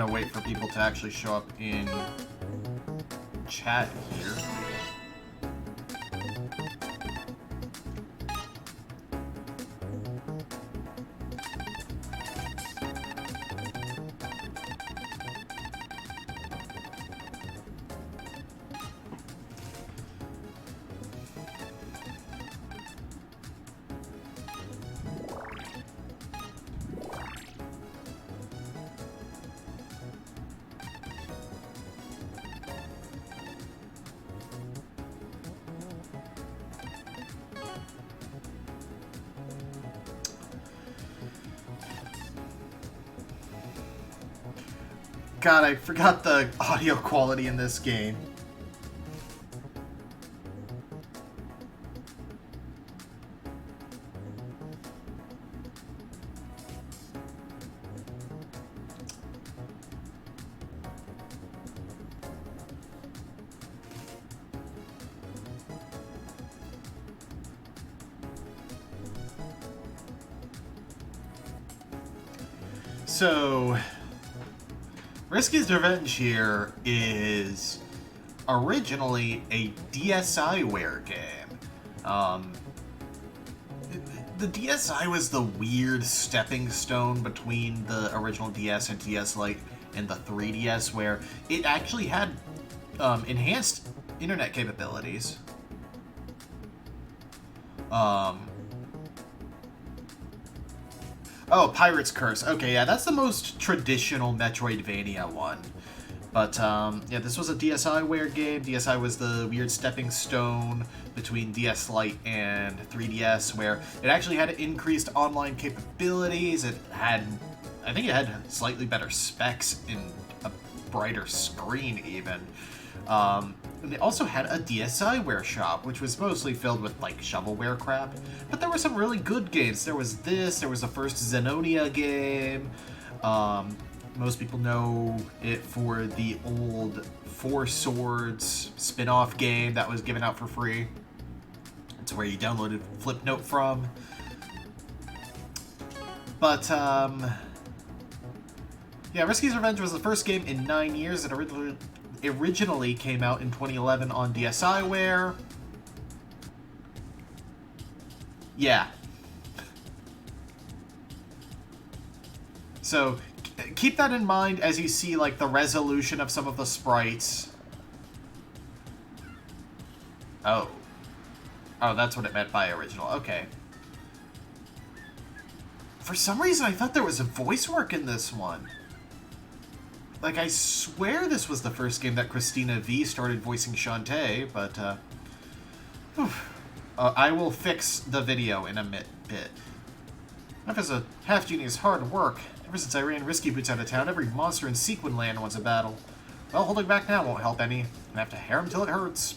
gonna wait for people to actually show up in chat here. God, I forgot the audio quality in this game. So, Risky's Revenge here is originally a DSiWare game. The DSi was the weird stepping stone between the original DS and DS Lite and the 3DS, where it actually had enhanced internet capabilities. Oh, Pirate's Curse. Okay, yeah, that's the most traditional Metroidvania one. But, yeah, this was a DSiWare game. DSi was the weird stepping stone between DS Lite and 3DS, where it actually had increased online capabilities. It had, I think it had slightly better specs and a brighter screen, even. And they also had a DSiWare shop, which was mostly filled with, like, shovelware crap. But there were some really good games. There was this, there was the first Xenonia game. Most people know it for the old Four Swords spin-off game that was given out for free. It's where you downloaded Flipnote from. But, yeah, Risky's Revenge was the first game in 9 years. It originally came out in 2011 on DSiWare. Yeah. So, keep that in mind as you see, like, the resolution of some of the sprites. Oh. Oh, that's what it meant by original. Okay. For some reason, I thought there was a voice work in this one. Like, I swear this was the first game that Christina V started voicing Shantae, but, I will fix the video in a bit. Life as a half-genie is hard work. Ever since I ran Risky Boots out of town, every monster in Sequin Land wants a battle. Well, holding back now won't help any. I have to harem till it hurts.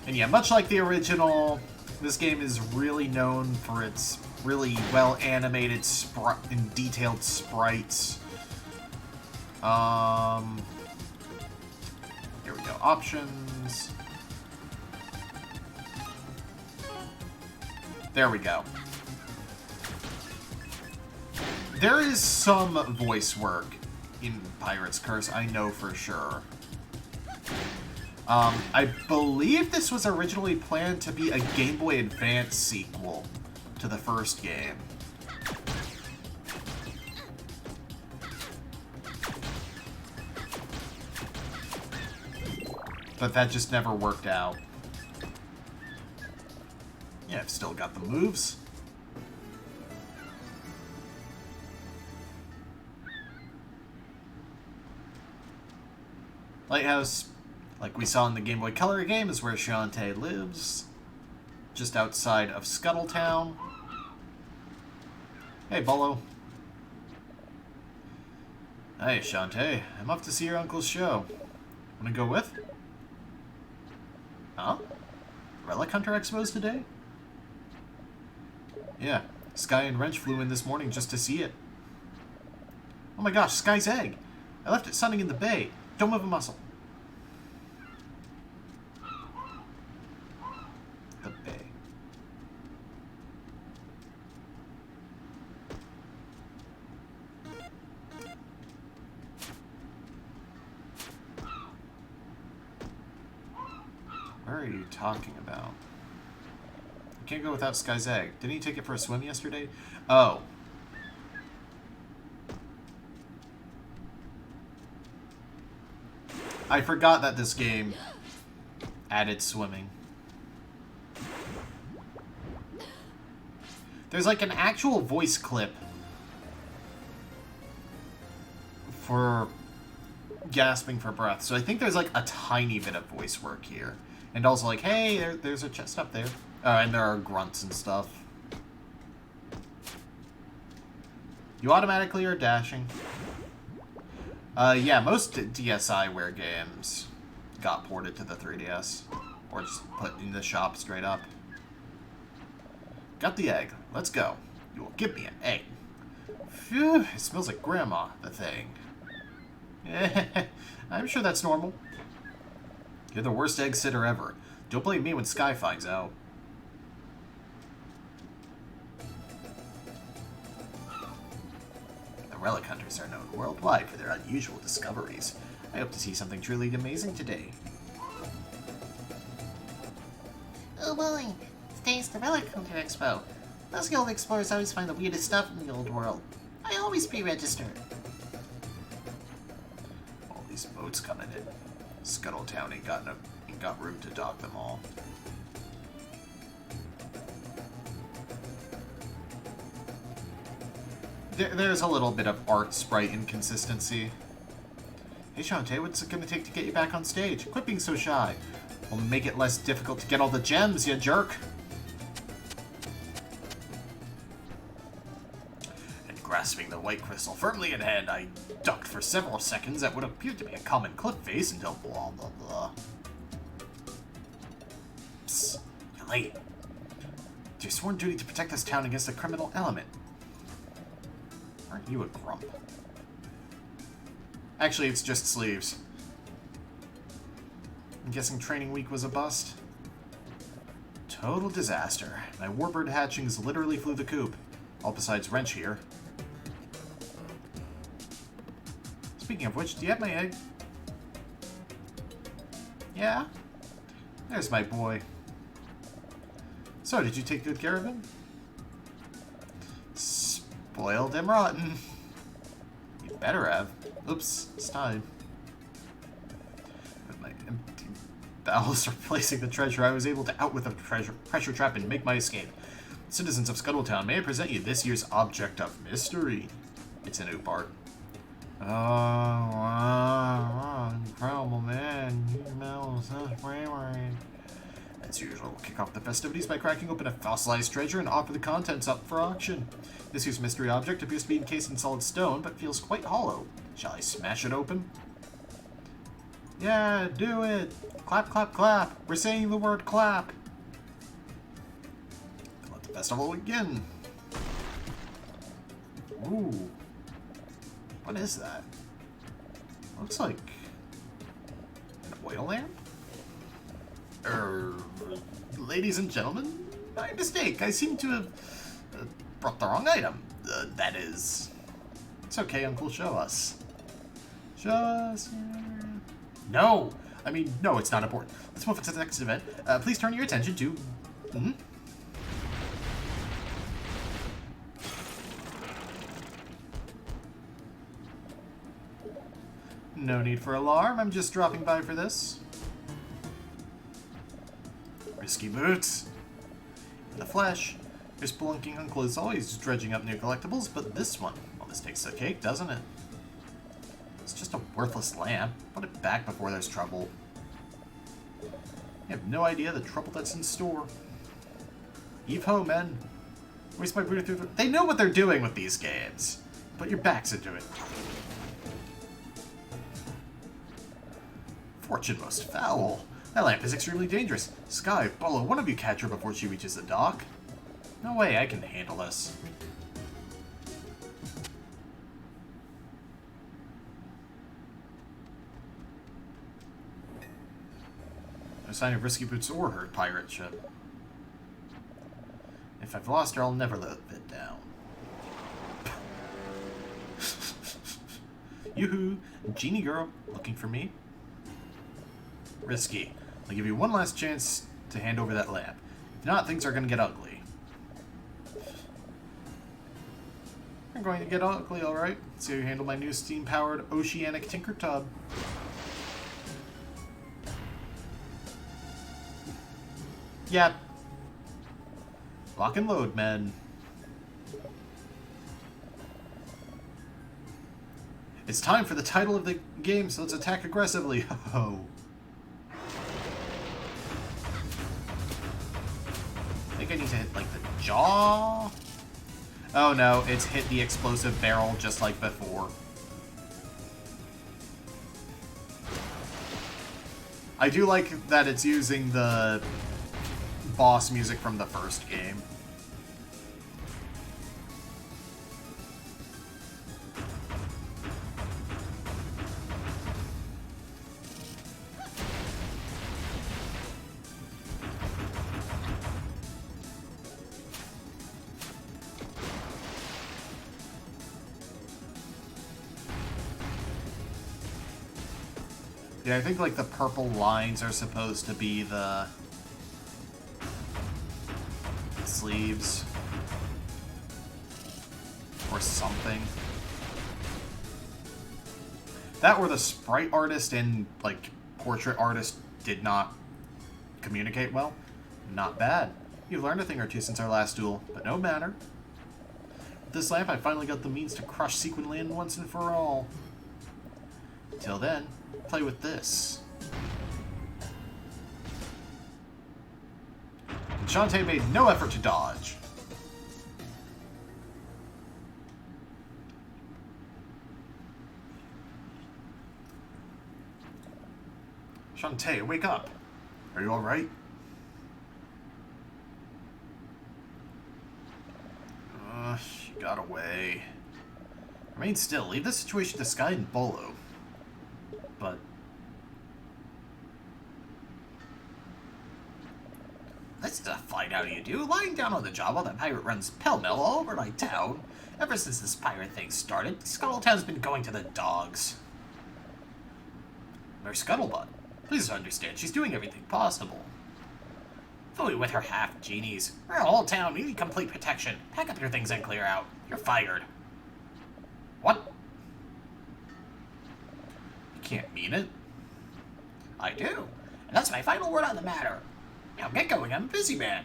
And yeah, much like the original, this game is really known for its really well-animated and detailed sprites. Here we go. Options. There we go. There is some voice work in Pirate's Curse, I know for sure. I believe this was originally planned to be a Game Boy Advance sequel to the first game. But that just never worked out. Yeah, I've still got the moves. Lighthouse, like we saw in the Game Boy Color game, is where Shantae lives. Just outside of Scuttletown. Hey, Bolo. Hey, Shantae. I'm off to see your uncle's show. Wanna go with? Huh? Relic Hunter Expo's today? Yeah, Sky and Wrench flew in this morning just to see it. Oh my gosh, Sky's egg! I left it sunning in the bay. Don't move a muscle. The bay. are you talking about? You can't go without Sky's egg. Didn't he take it for a swim yesterday? Oh. I forgot that this game added swimming. There's like an actual voice clip for gasping for breath. So I think there's like a tiny bit of voice work here. And also like, hey, there's a chest up there. And there are grunts and stuff. You automatically are dashing. Yeah, most DSiWare games got ported to the 3DS. Or just put in the shop straight up. Got the egg. Let's go. You will give me an egg. Phew, it smells like Grandma, the thing. I'm sure that's normal. You're the worst egg sitter ever. Don't blame me when Sky finds out. The relic hunters are known worldwide for their unusual discoveries. I hope to see something truly amazing today. Oh boy, today's the Relic Hunter Expo. Those guild explorers always find the weirdest stuff in the old world. I always pre-register. All these boats coming in. Scuttletown ain't got room to dock them all. There's a little bit of art sprite inconsistency. Hey Shantae, what's it gonna take to get you back on stage? Quit being so shy. We'll make it less difficult to get all the gems, you jerk. And grasping the white crystal firmly in hand, I ducked for several seconds at what appeared to be a common cliff face until blah blah blah. Psst, you're late. It's your sworn duty to protect this town against a criminal element. Aren't you a grump? Actually, it's just sleeves. I'm guessing training week was a bust. Total disaster. My warbird hatchings literally flew the coop. All besides Wrench here. Speaking of which, do you have my egg? Yeah? There's my boy. So, did you take good care of him? Spoiled and rotten. You better have. Oops, it's time. With my empty bowels replacing the treasure, I was able to outwit the pressure trap and make my escape. Citizens of Scuttletown, may I present you this year's object of mystery? It's an oop art. Oh, wow, incredible, man. You smell such bravery. As usual, we'll kick off the festivities by cracking open a fossilized treasure and offer the contents up for auction. This year's mystery object appears to be encased in solid stone, but feels quite hollow. Shall I smash it open? Yeah, do it! Clap, clap, clap! We're saying the word clap! Let the festival begin! Ooh. What is that? Looks like an oil lamp? Ladies and gentlemen, my mistake. I seem to have brought the wrong item. That is... It's okay, Uncle, show us. Show us... No! I mean, no, it's not important. Let's move on to the next event. Please turn your attention to... No need for alarm. I'm just dropping by for this. Risky boots. In the flesh. Your spelunking uncle is always dredging up new collectibles, but this one, well, this takes the cake, doesn't it? It's just a worthless lamp. Put it back before there's trouble. You have no idea the trouble that's in store. Heave ho, men. Waste my booty through the... They know what they're doing with these games. Put your backs into it. Fortune most foul. That lamp is extremely dangerous. Sky, Bolo, one of you catch her before she reaches the dock. No way, I can handle this. No sign of Risky Boots or her pirate ship. If I've lost her, I'll never let it down. Yoo-hoo! Genie girl, looking for me? Risky. I'll give you one last chance to hand over that lamp. If not, things are going to get ugly. They're going to get ugly, alright. Let's see how you handle my new steam-powered oceanic tinker tub. Yeah. Lock and load, men. It's time for the title of the game, so let's attack aggressively. Ho-ho. I think I need to hit, like, the jaw? Oh no, it's hit the explosive barrel just like before. I do like that it's using the boss music from the first game. Yeah, I think like the purple lines are supposed to be the sleeves or something. That or the sprite artist and like portrait artist did not communicate well. Not bad. You've learned a thing or two since our last duel, but no matter. With this lamp, I finally got the means to crush Sequin Land once and for all. Till then, play with this. And Shantae made no effort to dodge. Shantae, wake up. Are you alright? She got away. Remain still. Leave this situation to Sky and Bolo. But this is a fine how you do. Lying down on the job while that pirate runs pell-mell all over my town. Ever since this pirate thing started, Scuttletown's been going to the dogs. Where's Scuttlebutt? Please understand, she's doing everything possible. Fully with her half-genies. Our whole town needing complete protection. Pack up your things and clear out. You're fired. What? You can't mean it. I do. And that's my final word on the matter. Now get going, I'm a busy man.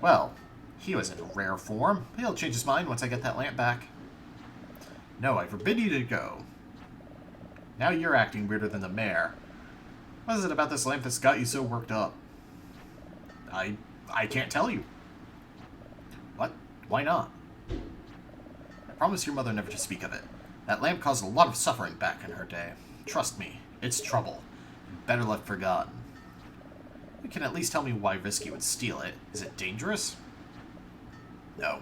Well, he was in rare form. He'll change his mind once I get that lamp back. No, I forbid you to go. Now you're acting weirder than the mayor. What is it about this lamp that's got you so worked up? I can't tell you. What? Why not? I promise your mother never to speak of it. That lamp caused a lot of suffering back in her day. Trust me, it's trouble. Better left forgotten. You can at least tell me why Risky would steal it. Is it dangerous? No,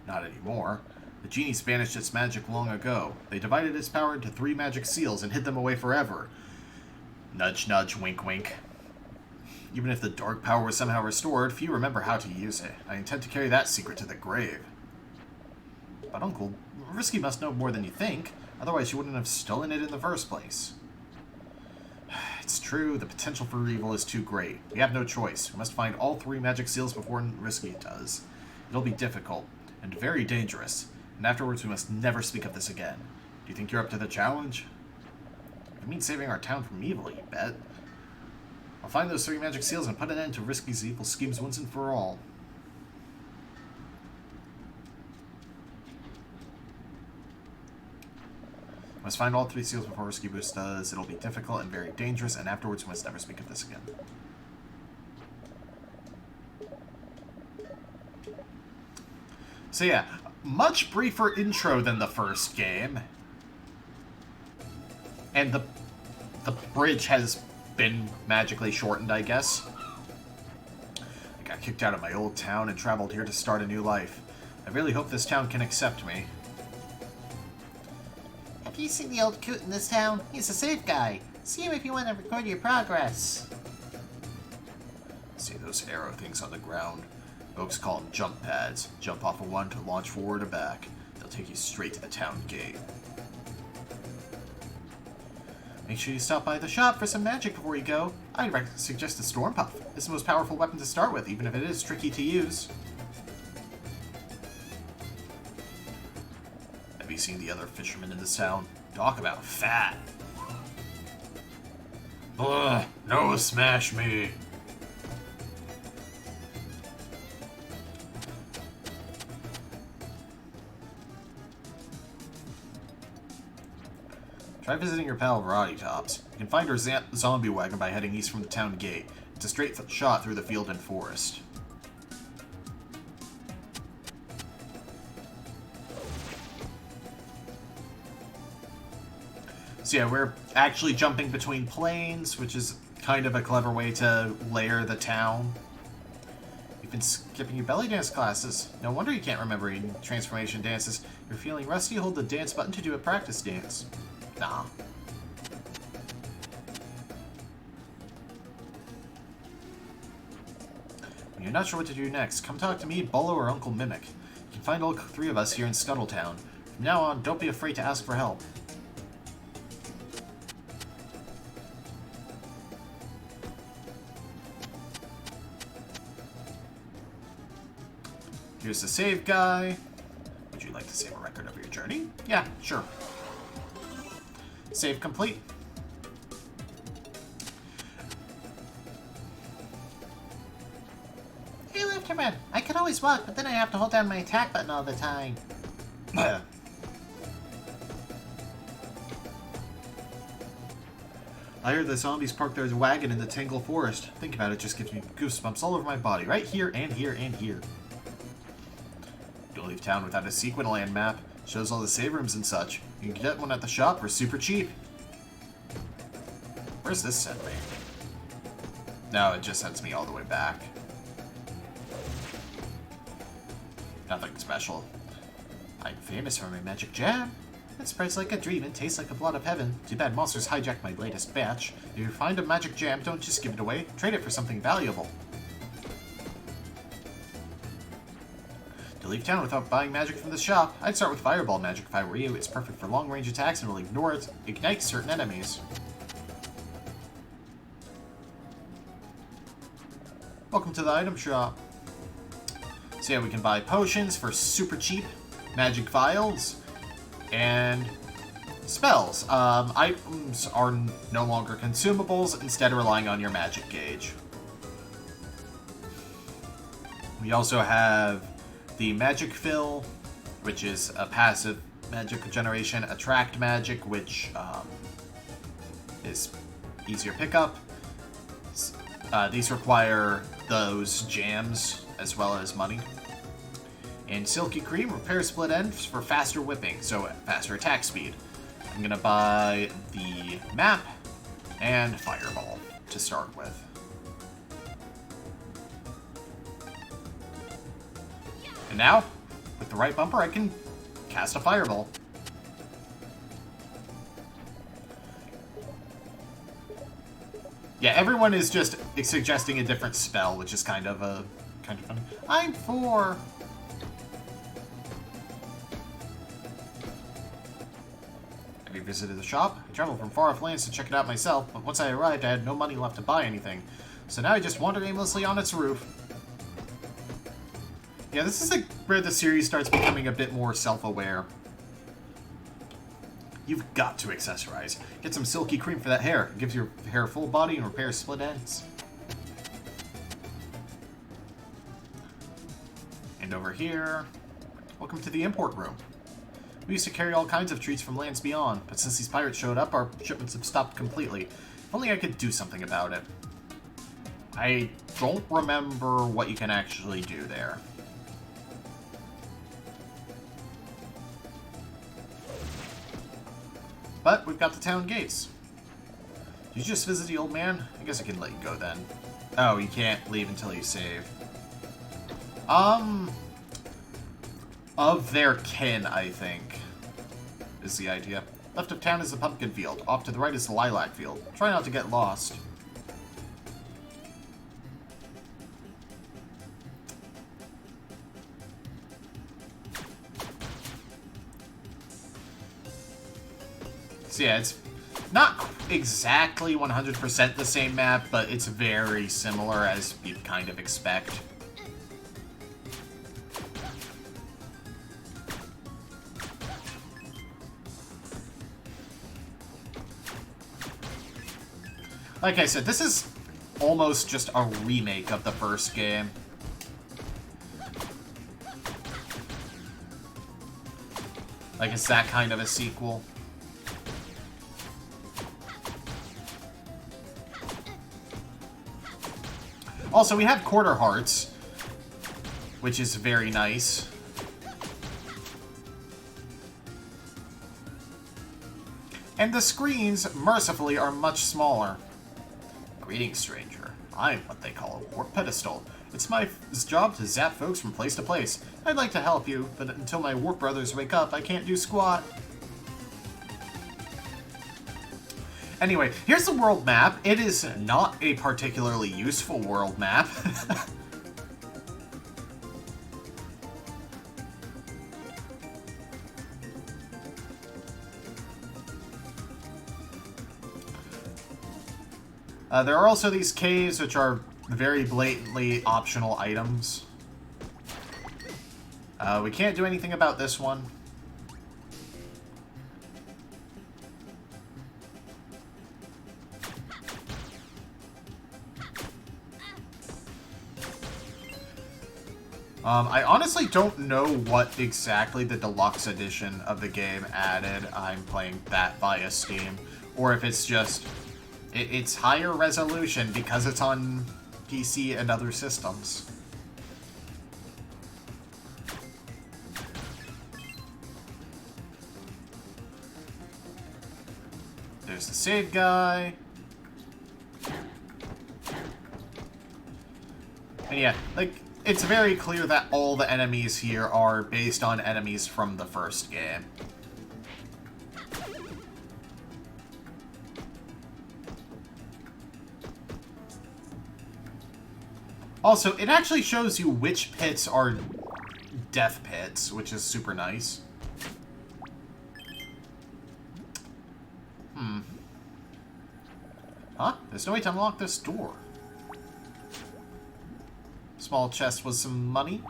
not anymore. The genies banished its magic long ago. They divided its power into 3 magic seals and hid them away forever. Nudge, nudge, wink, wink. Even if the dark power was somehow restored, few remember how to use it. I intend to carry that secret to the grave. But Uncle, Risky must know more than you think. Otherwise, you wouldn't have stolen it in the first place. It's true, the potential for evil is too great. We have no choice. We must find all 3 magic seals before Risky does. It'll be difficult, and very dangerous. And afterwards, we must never speak of this again. Do you think you're up to the challenge? It means saving our town from evil, you bet. I'll find those 3 magic seals and put an end to Risky's evil schemes once and for all. Must find all 3 seals before Risky Boost does. It'll be difficult and very dangerous, and afterwards we must never speak of this again. So yeah, much briefer intro than the first game. And the bridge has been magically shortened, I guess. I got kicked out of my old town and traveled here to start a new life. I really hope this town can accept me. Have you seen the old coot in this town? He's a safe guy. See him if you want to record your progress. See those arrow things on the ground? Folks call them jump pads. Jump off of one to launch forward or back. They'll take you straight to the town gate. Make sure you stop by the shop for some magic before you go. I'd suggest the Storm Puff. It's the most powerful weapon to start with, even if it is tricky to use. Have you seen the other fishermen in this town? Talk about fat. Ugh, no smash me. Try visiting your pal Variety Tops. You can find her zombie wagon by heading east from the town gate. It's a straight shot through the field and forest. So yeah, we're actually jumping between planes, which is kind of a clever way to layer the town. You've been skipping your belly dance classes. No wonder you can't remember any transformation dances. You're feeling rusty? Hold the dance button to do a practice dance. Nah. When you're not sure what to do next, come talk to me, Bolo, or Uncle Mimic. You can find all three of us here in Scuttletown. From now on, don't be afraid to ask for help. Here's the save guy. Would you like to save a record of your journey? Yeah, sure. Save complete. Hey, Lifterman. I can always walk, but then I have to hold down my attack button all the time. I heard the zombies parked their wagon in the Tangle Forest. Think about it, just gives me goosebumps all over my body. Right here, and here, and here. Don't leave town without a Sequin map. Shows all the save rooms and such. You can get one at the shop for super cheap. Where's this send me? No, it just sends me all the way back. Nothing special. I'm famous for my magic jam. It spreads like a dream and tastes like the blood of heaven. Too bad monsters hijacked my latest batch. If you find a magic jam, don't just give it away. Trade it for something valuable. To leave town without buying magic from the shop, I'd start with Fireball magic if I were you. It's perfect for long-range attacks and will ignite certain enemies. Welcome to the item shop. So yeah, we can buy potions for super cheap, magic vials, and spells. Items are no longer consumables, instead relying on your magic gauge. We also have the Magic Fill, which is a passive magic generation. Attract Magic, which is easier pickup. These require those jams as well as money. And Silky Cream, repair split ends for faster whipping, so faster attack speed. I'm gonna buy the map and Fireball to start with. And now, with the right bumper, I can cast a Fireball. Yeah, everyone is just suggesting a different spell, which is kind of funny. I'm 4. Have you visited the shop? I traveled from far off lands to check it out myself, but once I arrived, I had no money left to buy anything. So now I just wandered aimlessly on its roof. Yeah, this is like where the series starts becoming a bit more self-aware. You've got to accessorize. Get some Silky Cream for that hair. It gives your hair full body and repairs split ends. And over here, welcome to the import room. We used to carry all kinds of treats from lands beyond, but since these pirates showed up, our shipments have stopped completely. If only I could do something about it. I don't remember what you can actually do there. But we've got the town gates. Did you just visit the old man? I guess I can let you go then. Oh, you can't leave until you save. Of their kin, I think, is the idea. Left of town is the pumpkin field. Off to the right is the lilac field. Try not to get lost. So yeah, exactly 100% the same map, but it's very similar as you'd kind of expect. Like I said, this is almost just a remake of the first game. Like, it's that kind of a sequel. Also, we have quarter hearts, which is very nice. And the screens, mercifully, are much smaller. Greetings, stranger. I'm what they call a warp pedestal. It's my job to zap folks from place to place. I'd like to help you, but until my warp brothers wake up, I can't do squat. Anyway, here's the world map. It is not a particularly useful world map. There are also these caves, which are very blatantly optional items. We can't do anything about this one. I honestly don't know what exactly the deluxe edition of the game added. I'm playing that via Steam. Or if it's just... It's higher resolution because it's on PC and other systems. There's the save guy. And yeah, like, it's very clear that all the enemies here are based on enemies from the first game. Also, it actually shows you which pits are death pits, which is super nice. Huh? There's no way to unlock this door. Small chest with some money.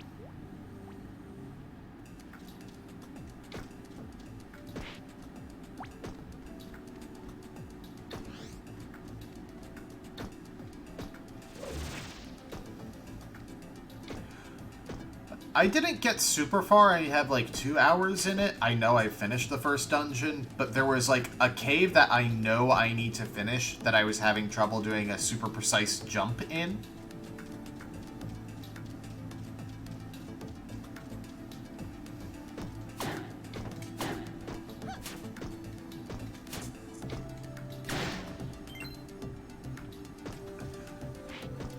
I didn't get super far. I have like 2 hours in it. I know I finished the first dungeon, but there was like a cave that I know I need to finish that I was having trouble doing a super precise jump in.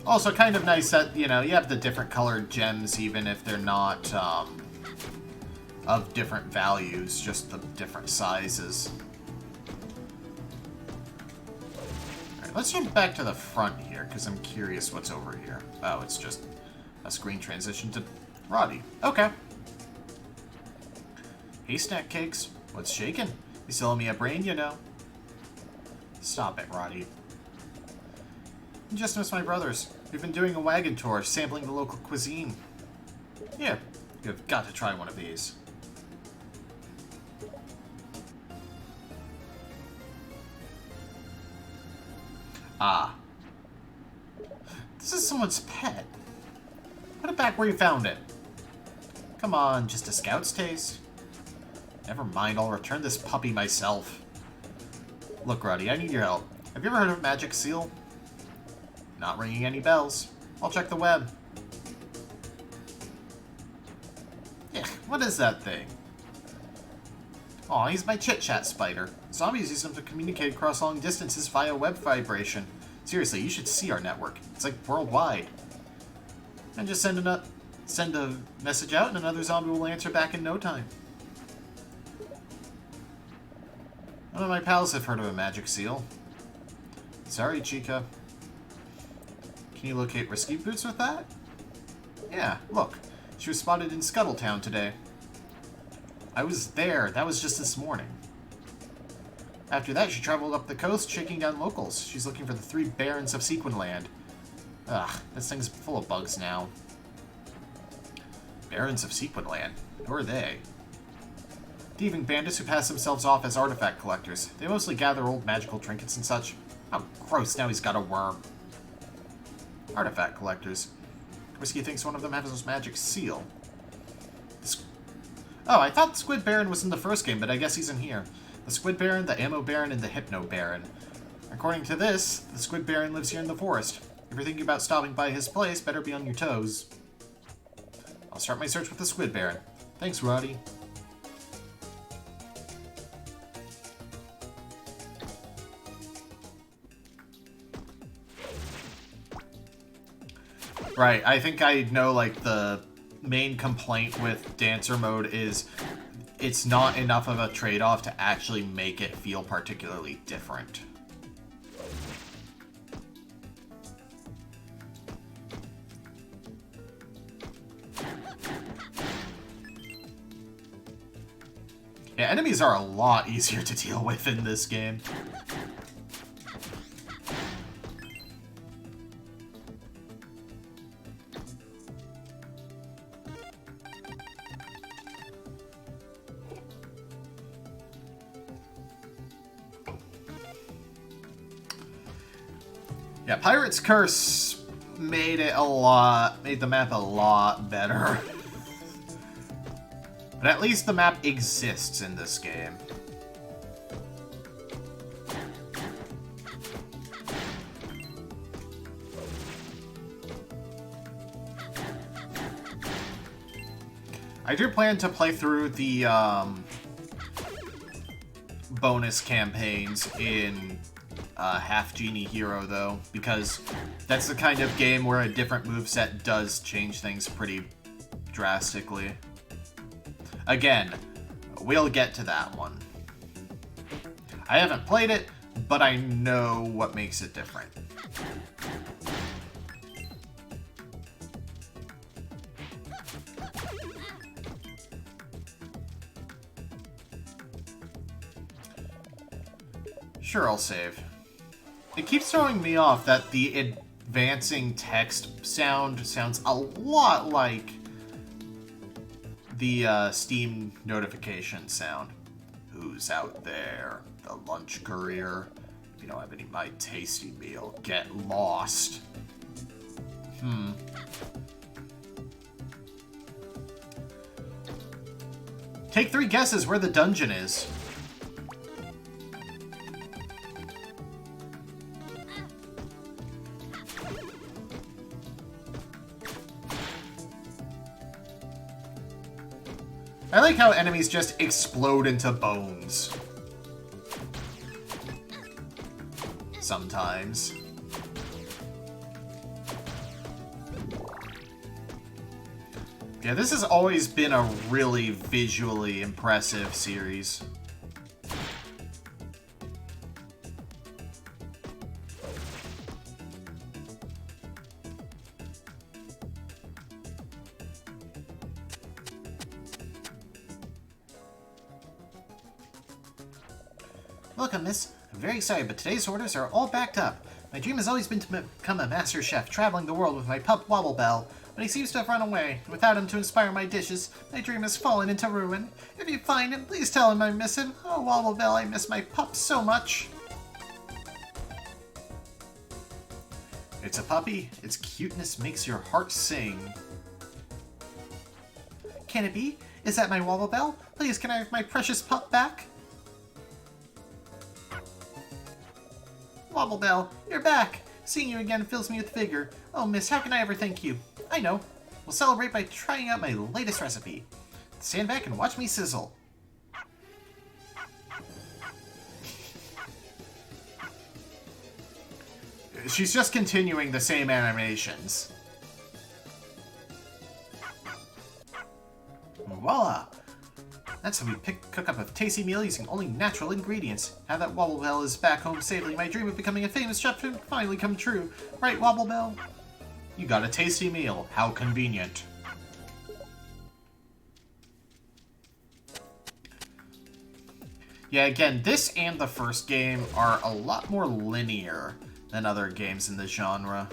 Also, kind of nice that, you know, you have the different colored gems, even if they're not of different values, just the different sizes. Alright, let's jump back to the front here, because I'm curious what's over here. Oh, it's just a screen transition to Roddy. Okay. Hey, snack cakes. What's shaking? You still owe me a brain, you know. Stop it, Roddy. You just missed my brothers. We've been doing a wagon tour, sampling the local cuisine. Yeah, you've got to try one of these. Ah. This is someone's pet. Put it back where you found it. Come on, just a scout's taste. Never mind, I'll return this puppy myself. Look, Roddy, I need your help. Have you ever heard of Magic Seal? Not ringing any bells. I'll check the web. Yeah, what is that thing? Aw, he's my chit-chat spider. Zombies use them to communicate across long distances via web vibration. Seriously, you should see our network. It's like worldwide. And just send a message out and another zombie will answer back in no time. None of my pals have heard of a magic seal. Sorry, Chica. Can you locate Risky Boots with that? Yeah, look. She was spotted in Scuttletown today. I was there. That was just this morning. After that, she traveled up the coast, shaking down locals. She's looking for the 3 barons of Sequinland. Ugh, this thing's full of bugs now. Barons of Sequinland? Who are they? Thieving bandits who pass themselves off as artifact collectors. They mostly gather old magical trinkets and such. Oh, gross, now he's got a worm. Artifact collectors. Whiskey thinks one of them has his magic seal. Oh, I thought the Squid Baron was in the first game, but I guess he's in here. The Squid Baron, the Ammo Baron, and the Hypno Baron. According to this, the Squid Baron lives here in the forest. If you're thinking about stopping by his place, better be on your toes. I'll start my search with the Squid Baron. Thanks, Roddy. Right, I think I know, like, the main complaint with Dancer mode is it's not enough of a trade-off to actually make it feel particularly different. Yeah, enemies are a lot easier to deal with in this game. Yeah, Pirate's Curse made the map a lot better. But at least the map exists in this game. I do plan to play through the bonus campaigns in Half Genie Hero, though, because that's the kind of game where a different moveset does change things pretty drastically. Again, we'll get to that one. I haven't played it, but I know what makes it different. Sure, I'll save. It keeps throwing me off that the advancing text sounds a lot like the Steam notification sound. Who's out there? The lunch courier? If you don't have any my tasty meal, get lost. Take 3 guesses where the dungeon is. I like how enemies just explode into bones. Sometimes. Yeah, this has always been a really visually impressive series. Welcome, miss. I'm very sorry, but today's orders are all backed up. My dream has always been to become a master chef, traveling the world with my pup Wobble Bell, but he seems to have run away. Without him to inspire my dishes, my dream has fallen into ruin. If you find him, please tell him I miss him. Oh, Wobble Bell, I miss my pup so much. It's a puppy. Its cuteness makes your heart sing. Can it be? Is that my Wobble Bell? Please, can I have my precious pup back? Wobble Bell, you're back! Seeing you again fills me with vigor. Oh, miss, how can I ever thank you? I know. We'll celebrate by trying out my latest recipe. Stand back and watch me sizzle. She's just continuing the same animations. Voila! That's how we cook up a tasty meal using only natural ingredients. Now that Wobble Bell is back home safely, my dream of becoming a famous chef can finally come true. Right, Wobble Bell? You got a tasty meal. How convenient. Yeah, again, this and the first game are a lot more linear than other games in the genre.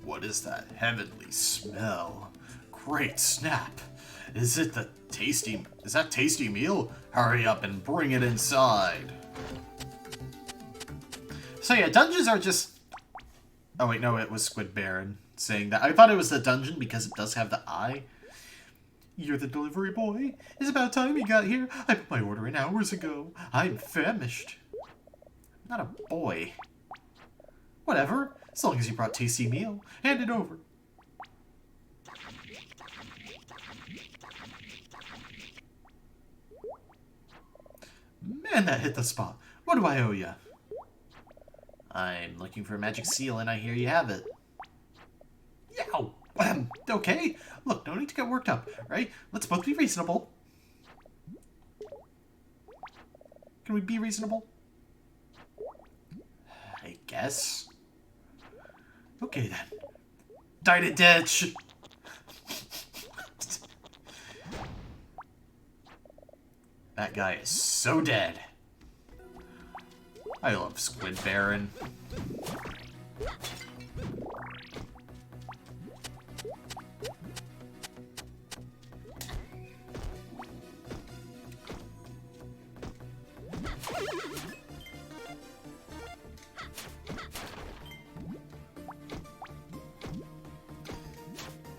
What is that heavenly smell? Great snap! Is that tasty meal? Hurry up and bring it inside. So yeah, dungeons are just... Oh wait, no, it was Squid Baron saying that. I thought it was the dungeon because it does have the eye. You're the delivery boy? It's about time you got here. I put my order in hours ago. I'm famished. I'm not a boy. Whatever. As long as you brought tasty meal, hand it over. Man, that hit the spot. What do I owe you? I'm looking for a magic seal, and I hear you have it. Yow! Okay. Look, no need to get worked up, right? Let's both be reasonable. Can we be reasonable? I guess. Okay, then. Died it, ditch! That guy is so dead. I love Squid Baron.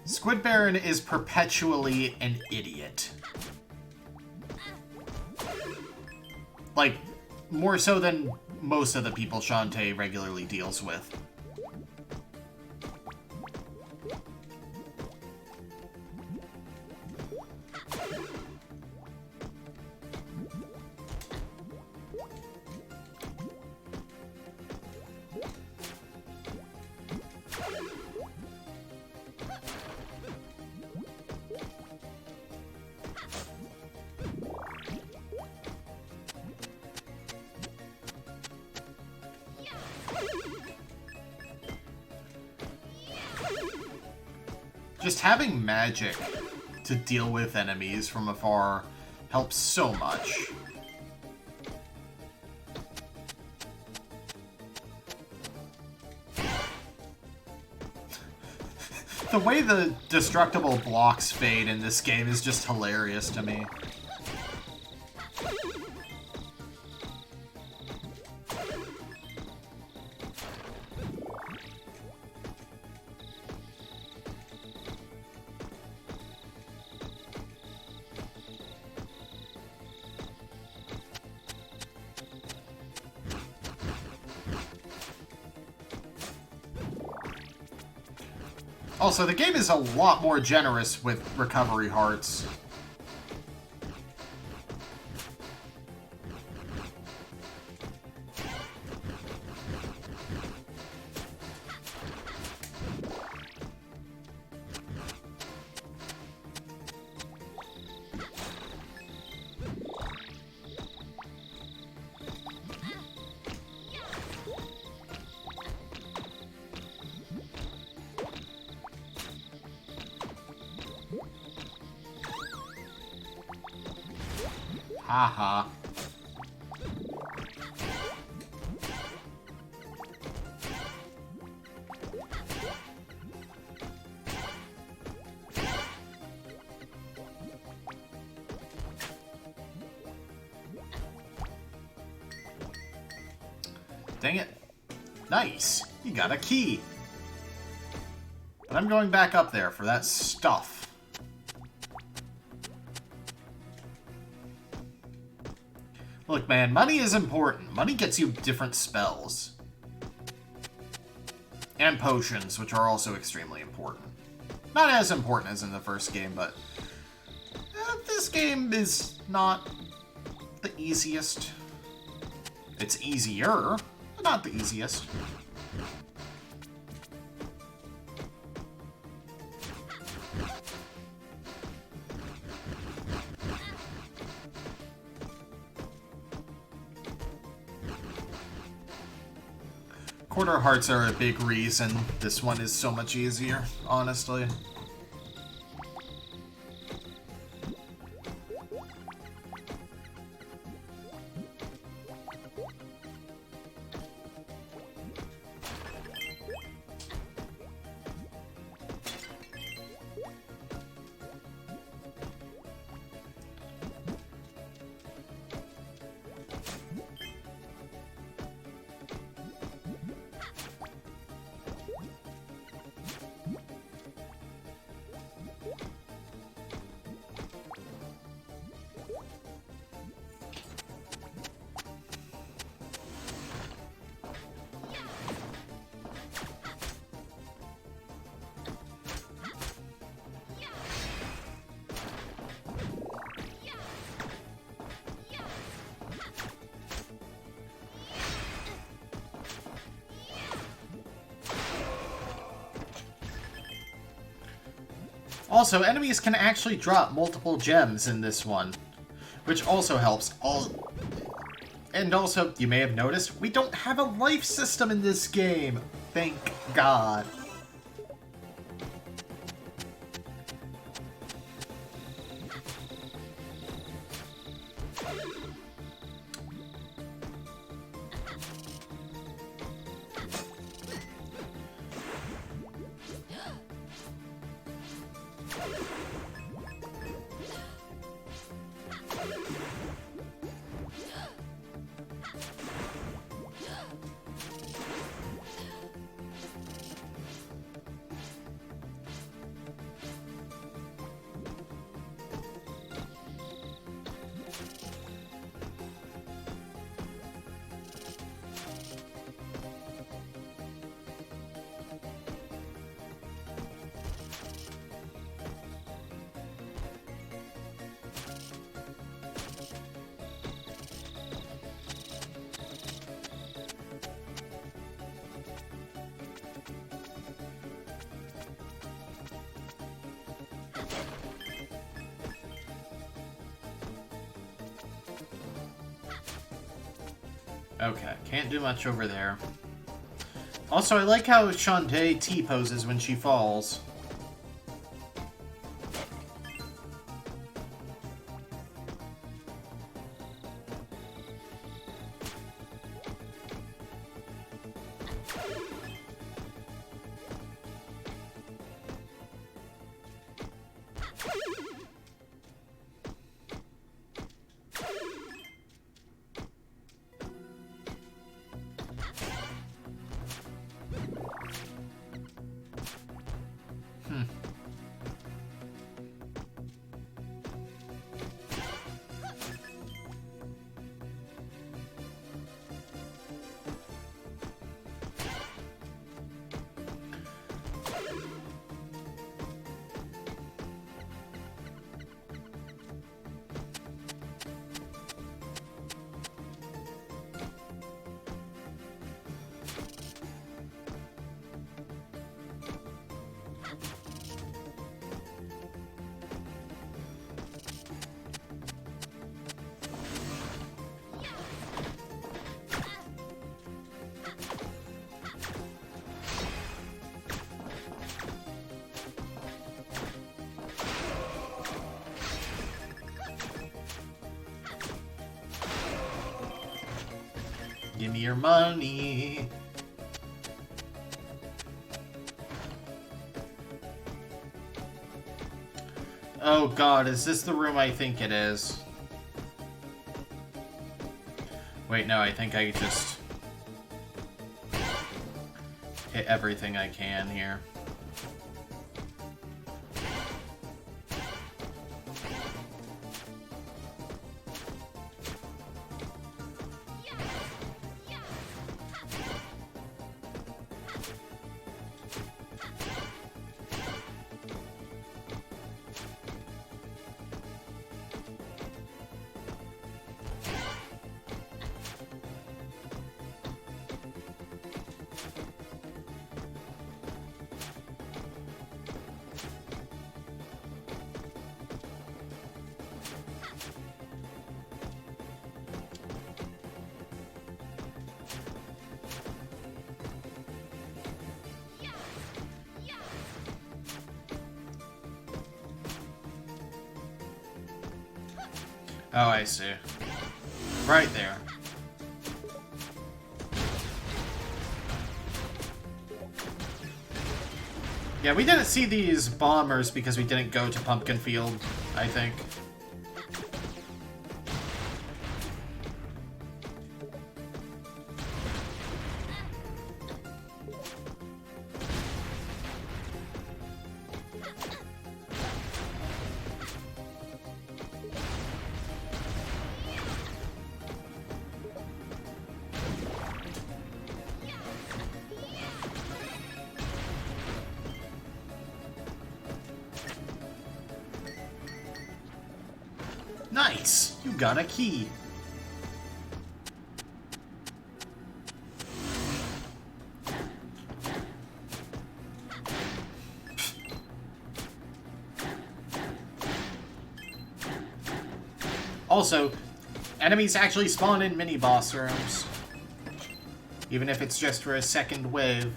Squid Baron is perpetually an idiot. Like, more so than most of the people Shantae regularly deals with. Just having magic to deal with enemies from afar helps so much. The way the destructible blocks fade in this game is just hilarious to me. Also, the game is a lot more generous with recovery hearts. Haha. Dang it. Nice. You got a key. But I'm going back up there for that stuff. Look, man, money is important. Money gets you different spells. And potions, which are also extremely important. Not as important as in the first game, but this game is not the easiest. It's easier, but not the easiest. Quarter hearts are a big reason this one is so much easier, honestly. Also, enemies can actually drop multiple gems in this one, which also helps. And also, you may have noticed, we don't have a life system in this game. Thank God. Okay, can't do much over there. Also, I like how Shantae T-poses when she falls. Give me your money. Oh God, is this the room I think it is? Wait, no, I think I just hit everything I can here. Oh, I see. Right there. Yeah, we didn't see these bombers because we didn't go to Pumpkin Field, I think. Nice! You got a key. Also, enemies actually spawn in mini-boss rooms. Even if it's just for a second wave.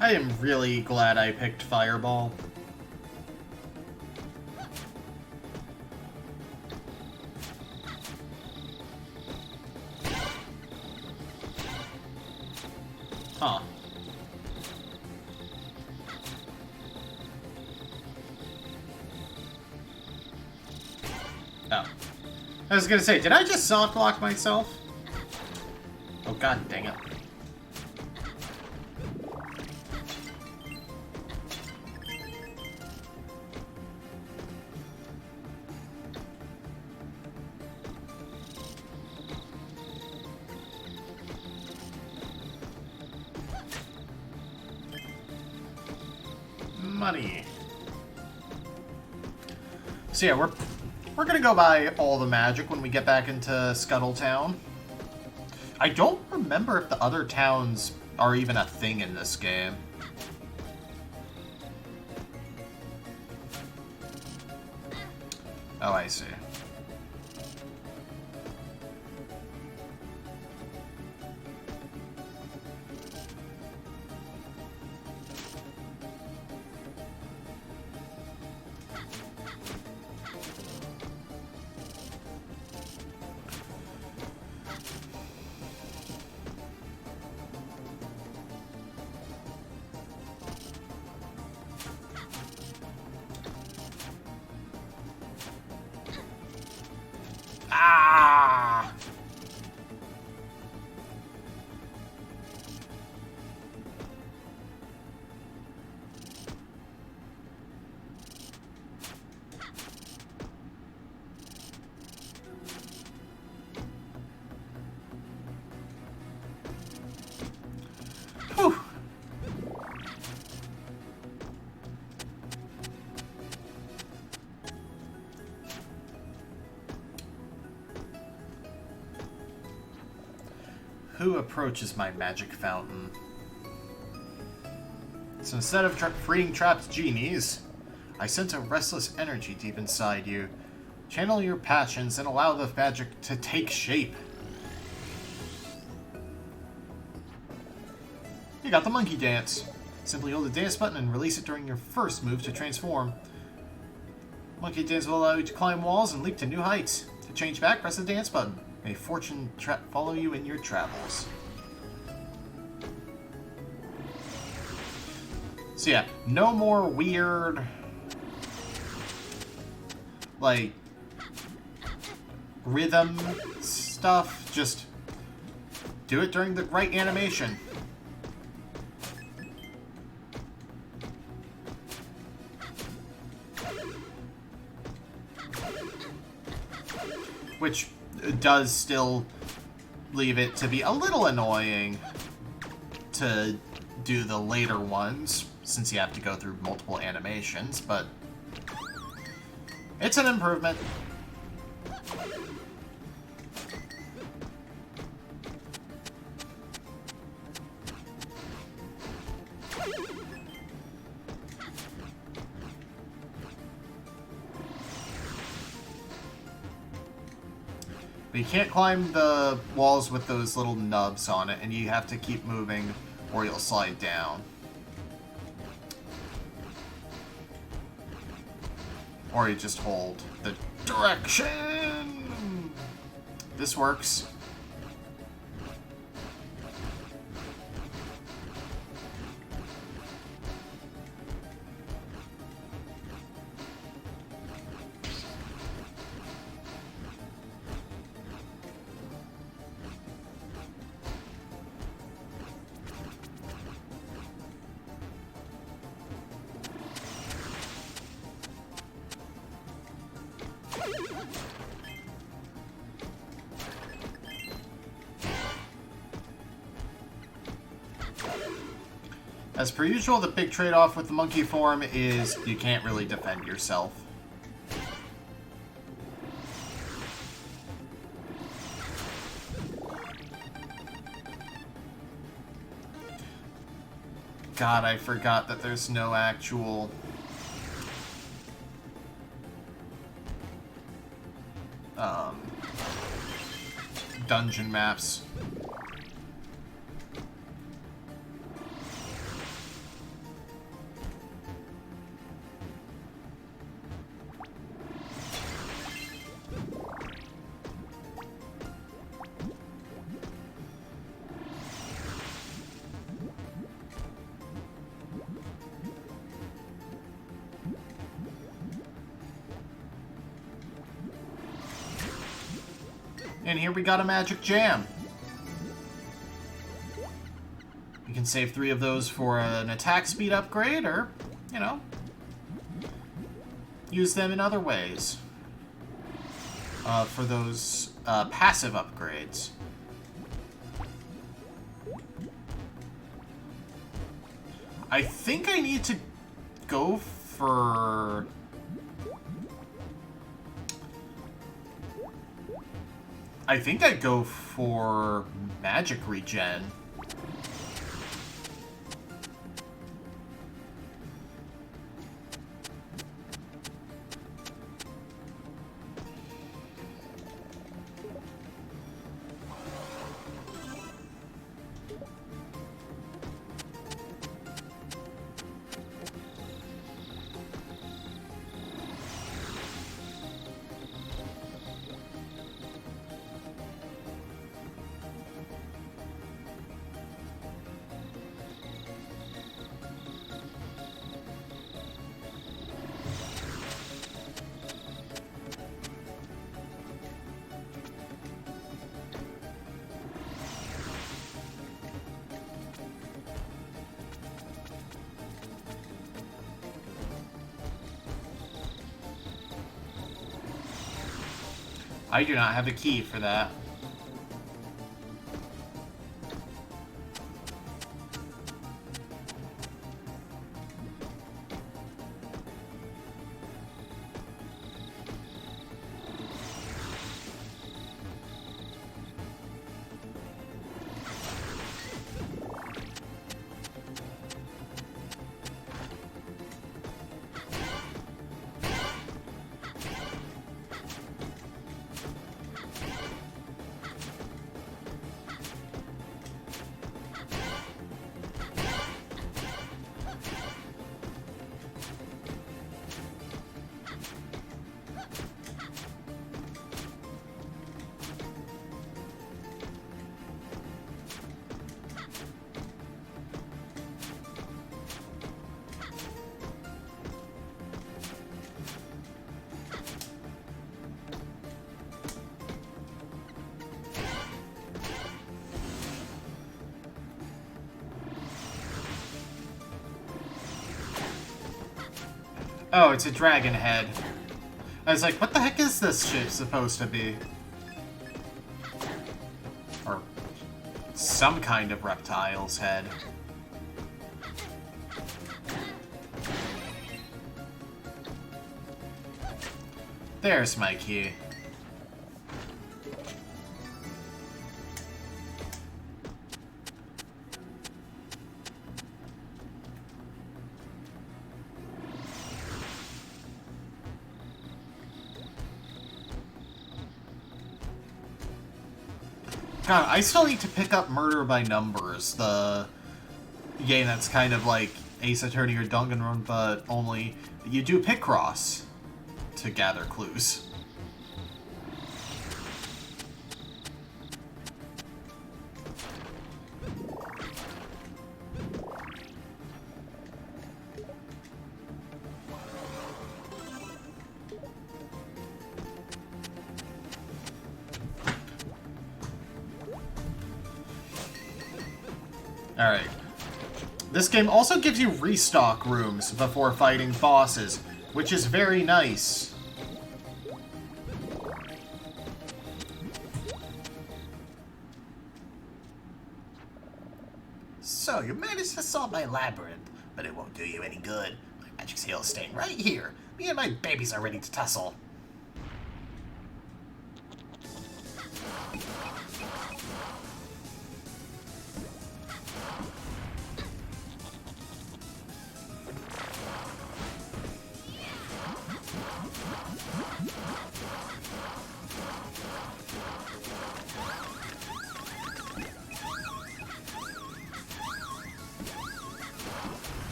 I am really glad I picked Fireball. Huh. Oh. I was gonna say, did I just soft lock myself? Oh, god dang it. Money. So yeah, we're gonna go buy all the magic when we get back into Scuttletown. I don't remember if the other towns are even a thing in this game. Oh, I see. Ah! Whew. Who approaches my magic fountain? So instead of freeing trapped genies, I sense a restless energy deep inside you. Channel your passions and allow the magic to take shape. You got the monkey dance. Simply hold the dance button and release it during your first move to transform. Monkey dance will allow you to climb walls and leap to new heights. To change back, press the dance button. May fortune follow you in your travels. So yeah, no more weird, like, rhythm stuff. Just do it during the right animation. Which does still leave it to be a little annoying to do the later ones, since you have to go through multiple animations, but it's an improvement. But you can't climb the walls with those little nubs on it, and you have to keep moving or you'll slide down. Or you just hold the direction. This works. As per usual, the big trade-off with the monkey form is you can't really defend yourself. God, I forgot that there's no actual dungeon maps. And here we got a magic jam. You can save 3 of those for an attack speed upgrade, or, you know, use them in other ways. For those passive upgrades. I think I need to go for... I think I'd go for magic regen. I do not have a key for that. Oh, it's a dragon head. I was like, what the heck is this shit supposed to be? Or some kind of reptile's head. There's my key. God, I still need to pick up Murder by Numbers, the game that's kind of like Ace Attorney or Danganronpa, but only you do Picross to gather clues. Alright. This game also gives you restock rooms before fighting bosses, which is very nice. So, you managed to solve my labyrinth, but it won't do you any good. My magic seal is staying right here. Me and my babies are ready to tussle.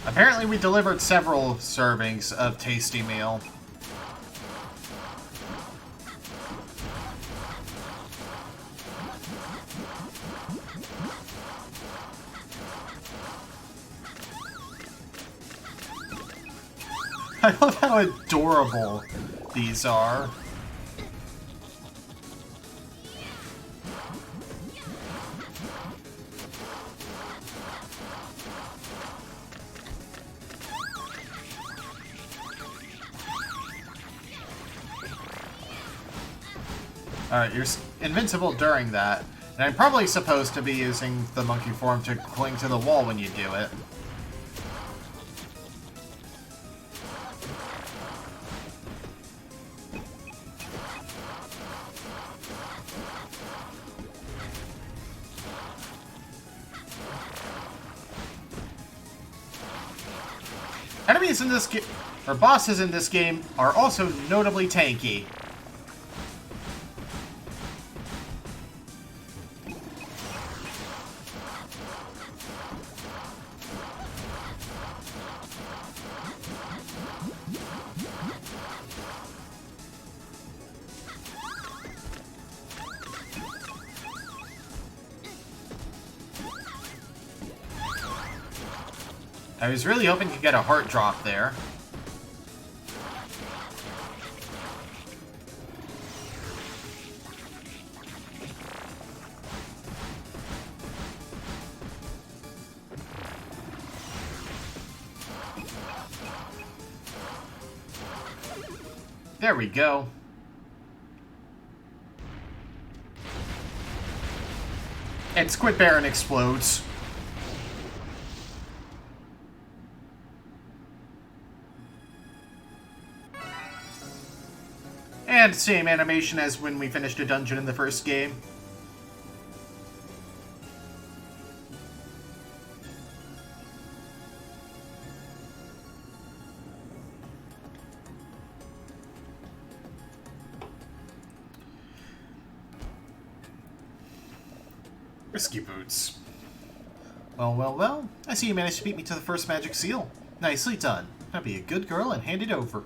Apparently we delivered several servings of Tasty Meal. I love how adorable these are. Alright, you're invincible during that. And I'm probably supposed to be using the monkey form to cling to the wall when you do it. Enemies in this game, or bosses in this game, are also notably tanky. I was really hoping to get a heart drop there. There we go. And Squid Baron explodes. And same animation as when we finished a dungeon in the first game. Risky boots. Well, well, well. I see you managed to beat me to the first magic seal. Nicely done. Now be a good girl and hand it over.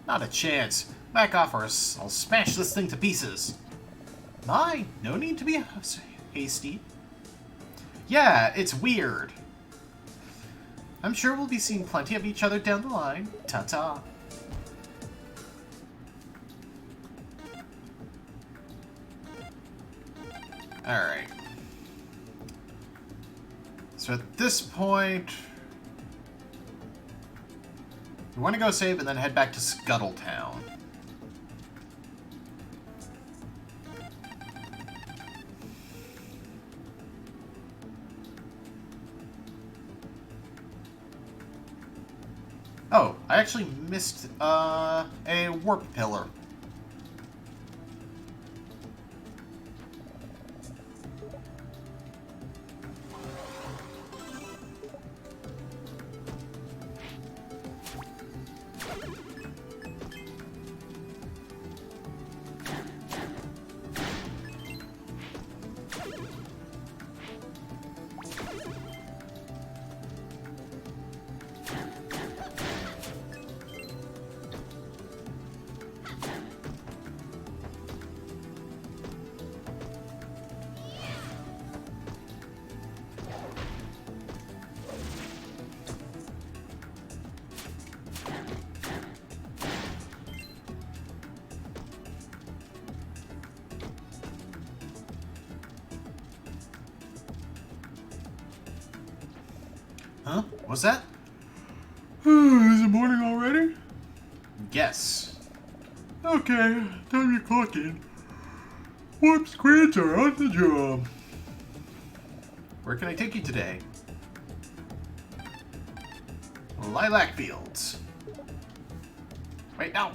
Not a chance. Back off or I'll smash this thing to pieces. My, no need to be hasty. Yeah, it's weird. I'm sure we'll be seeing plenty of each other down the line. Ta-ta. Alright. So at this point, we want to go save and then head back to Scuttletown. Oh, I actually missed a warp pillar. Huh? What's that? Is it morning already? Yes. Okay, time you clock in. Warp squids are on the job. Where can I take you today? Lilac Fields. Wait, no.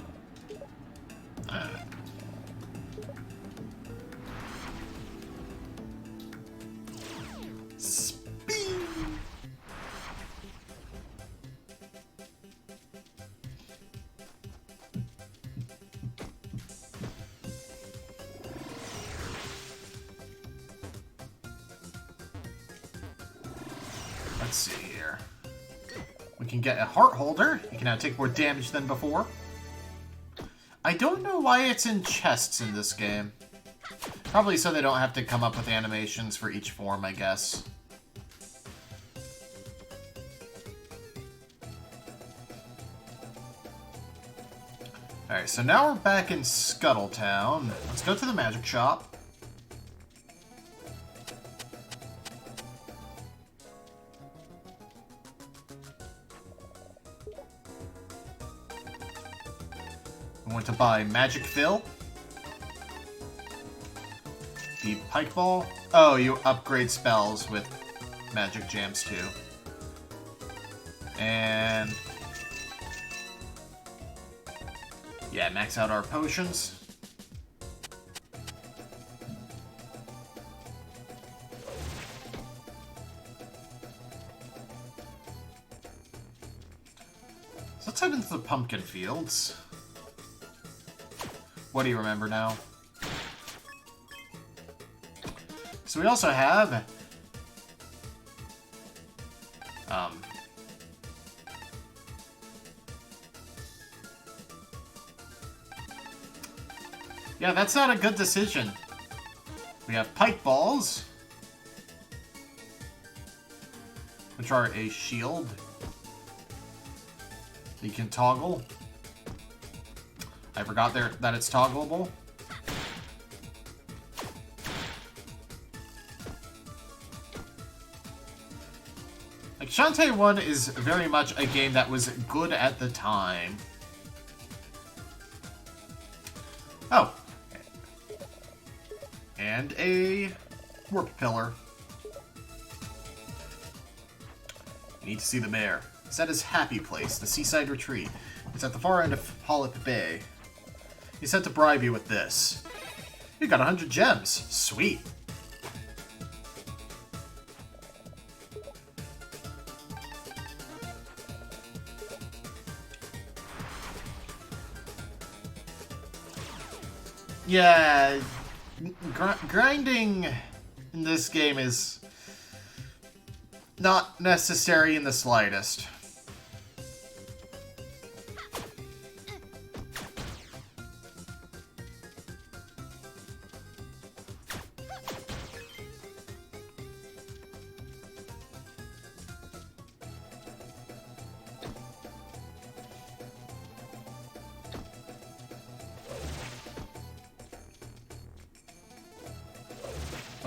Speed. Let's see here. We can get a heart holder. You can now take more damage than before. I don't know why it's in chests in this game. Probably so they don't have to come up with animations for each form, I guess. Alright, so now we're back in Scuttletown. Let's go to the magic shop. I want to buy Magic Fill. The Pike Ball. Oh, you upgrade spells with Magic Jams too. And yeah, max out our potions. So let's head into the pumpkin fields. What do you remember now? So we also have yeah, that's not a good decision. We have Pike Balls, which are a shield that you can toggle. I forgot that it's toggleable. Like, Shantae 1 is very much a game that was good at the time. Oh. And a warp pillar. You need to see the mayor. It's at his happy place, the seaside retreat. It's at the far end of Polyp Bay. He said to bribe you with this. You got 100 gems. Sweet. Yeah, grinding in this game is not necessary in the slightest.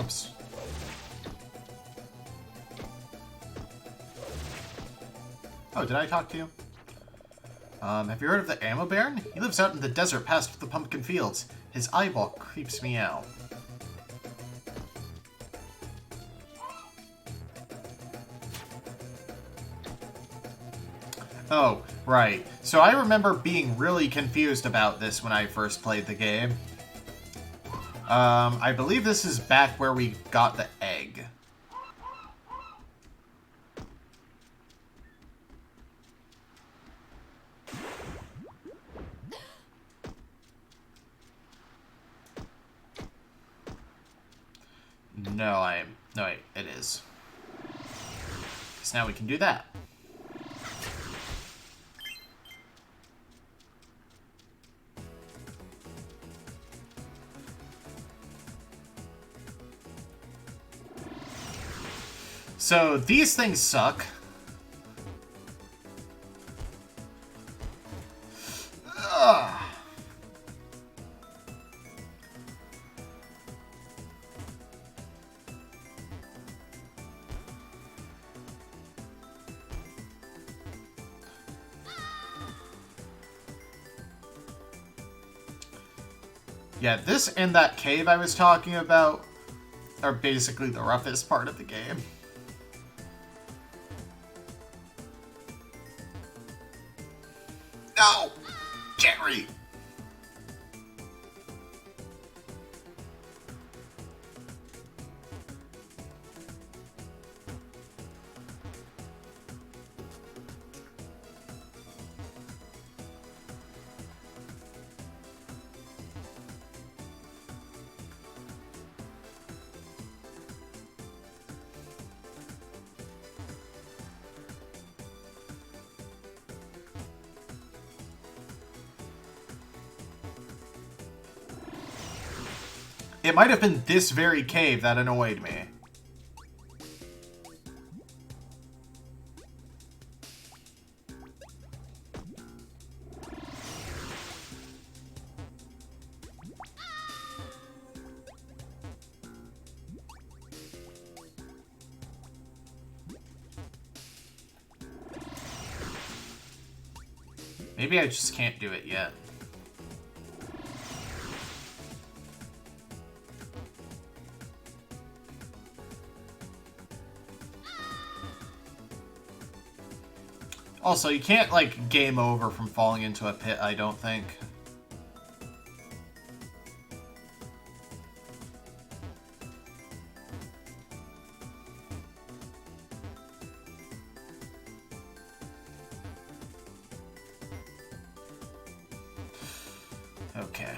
Whoops. Oh, did I talk to you? Have you heard of the Ammo Baron? He lives out in the desert past the pumpkin fields. His eyeball creeps me out. Oh, right. So I remember being really confused about this when I first played the game. I believe this is back where we got the egg. No, wait, it is. So now we can do that. So these things suck. Ugh. Yeah, this and that cave I was talking about are basically the roughest part of the game. No! Jerry! It might have been this very cave that annoyed me. Maybe I just can't do it yet. Also, you can't, like, game over from falling into a pit, I don't think. Okay.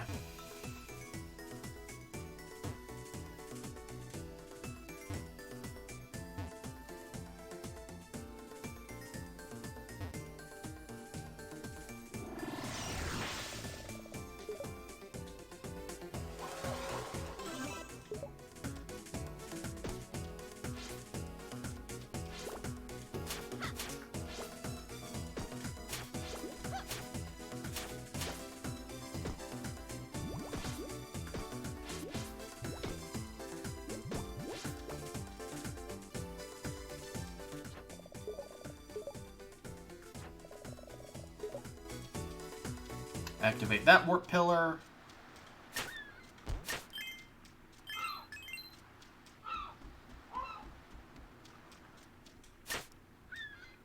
Activate that warp pillar.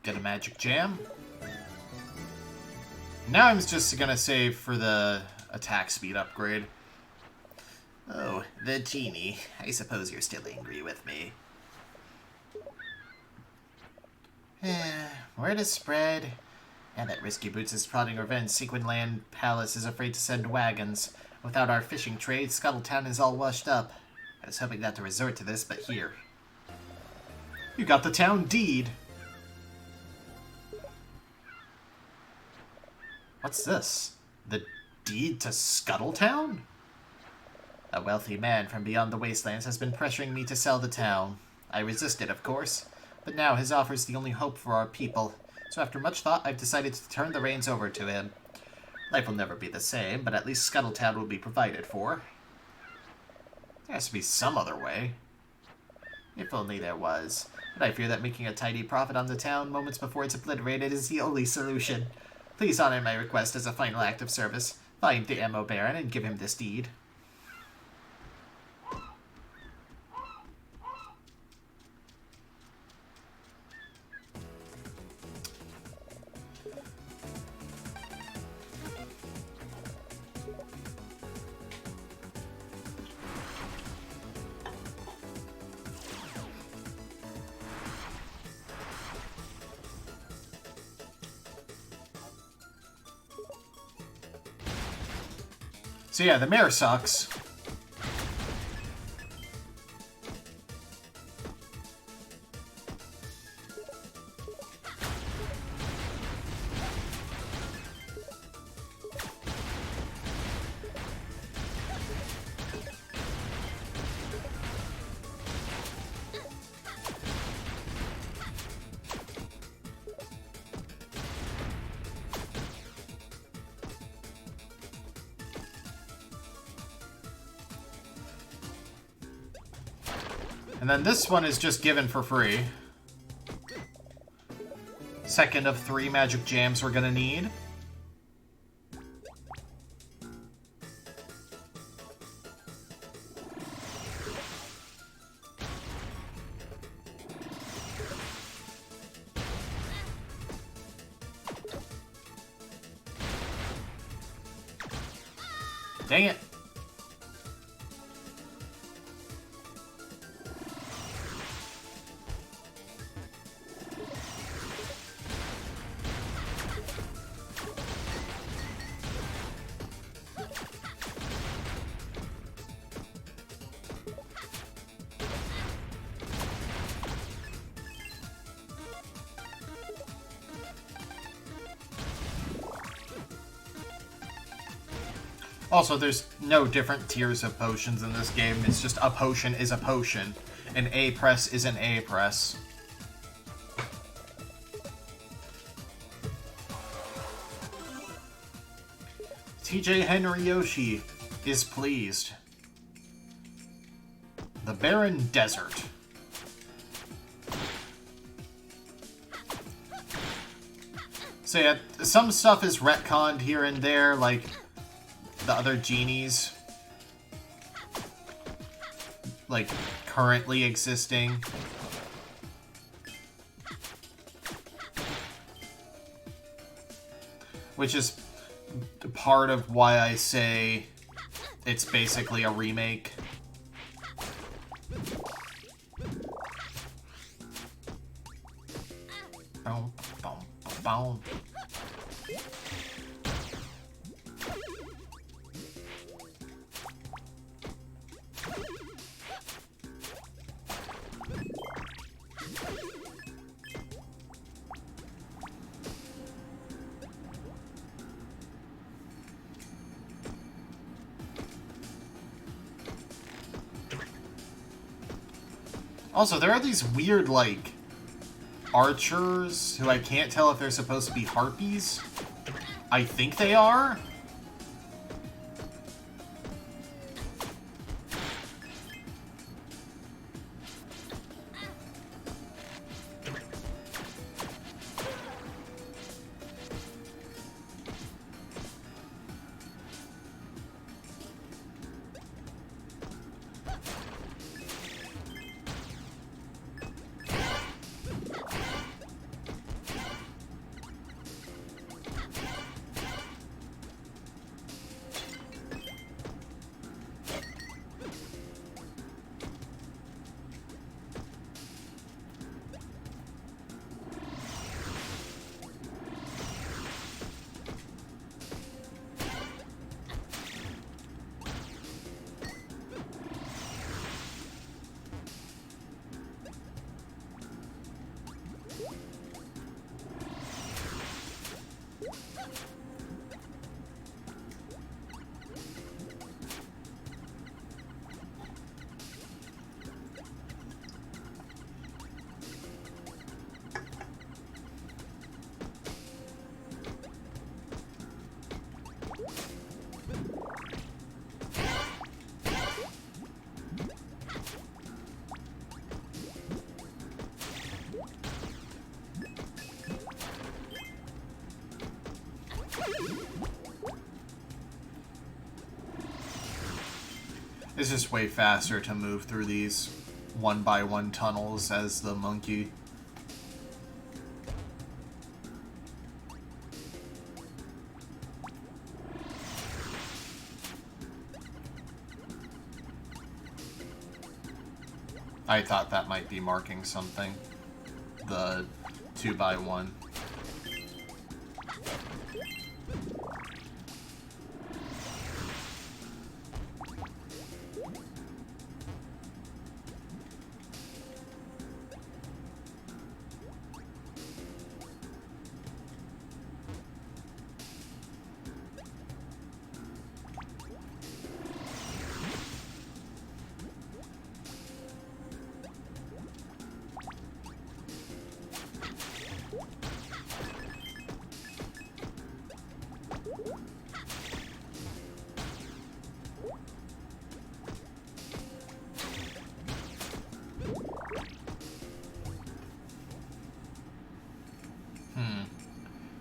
Get a magic jam. Now I'm just gonna save for the attack speed upgrade. Oh, the genie. I suppose you're still angry with me. Word is spread. Now that Risky Boots is plotting revenge, Sequinland Palace is afraid to send wagons. Without our fishing trade, Scuttletown is all washed up. I was hoping not to resort to this, but here. You got the town deed. What's this? The deed to Scuttletown? A wealthy man from beyond the wastelands has been pressuring me to sell the town. I resisted, of course, but now his offer is the only hope for our people. So after much thought, I've decided to turn the reins over to him. Life will never be the same, but at least Scuttletown will be provided for. There has to be some other way. If only there was. But I fear that making a tidy profit on the town moments before it's obliterated is the only solution. Please honor my request as a final act of service. Find the ammo baron and give him this deed. So yeah, the mayor sucks. And then this one is just given for free. Second of 3 magic jams we're gonna need. Dang it. Also, there's no different tiers of potions in this game. It's just a potion is a potion. An A press is an A press. TJ Henryoshi is pleased. The Barren Desert. So yeah, some stuff is retconned here and there, like the other genies, like, currently existing. Which is part of why I say it's basically a remake. Boom, boom, boom. Also, there are these weird, like, archers who I can't tell if they're supposed to be harpies. I think they are. It's just way faster to move through these one-by-one tunnels as the monkey. I thought that might be marking something. The 2x1.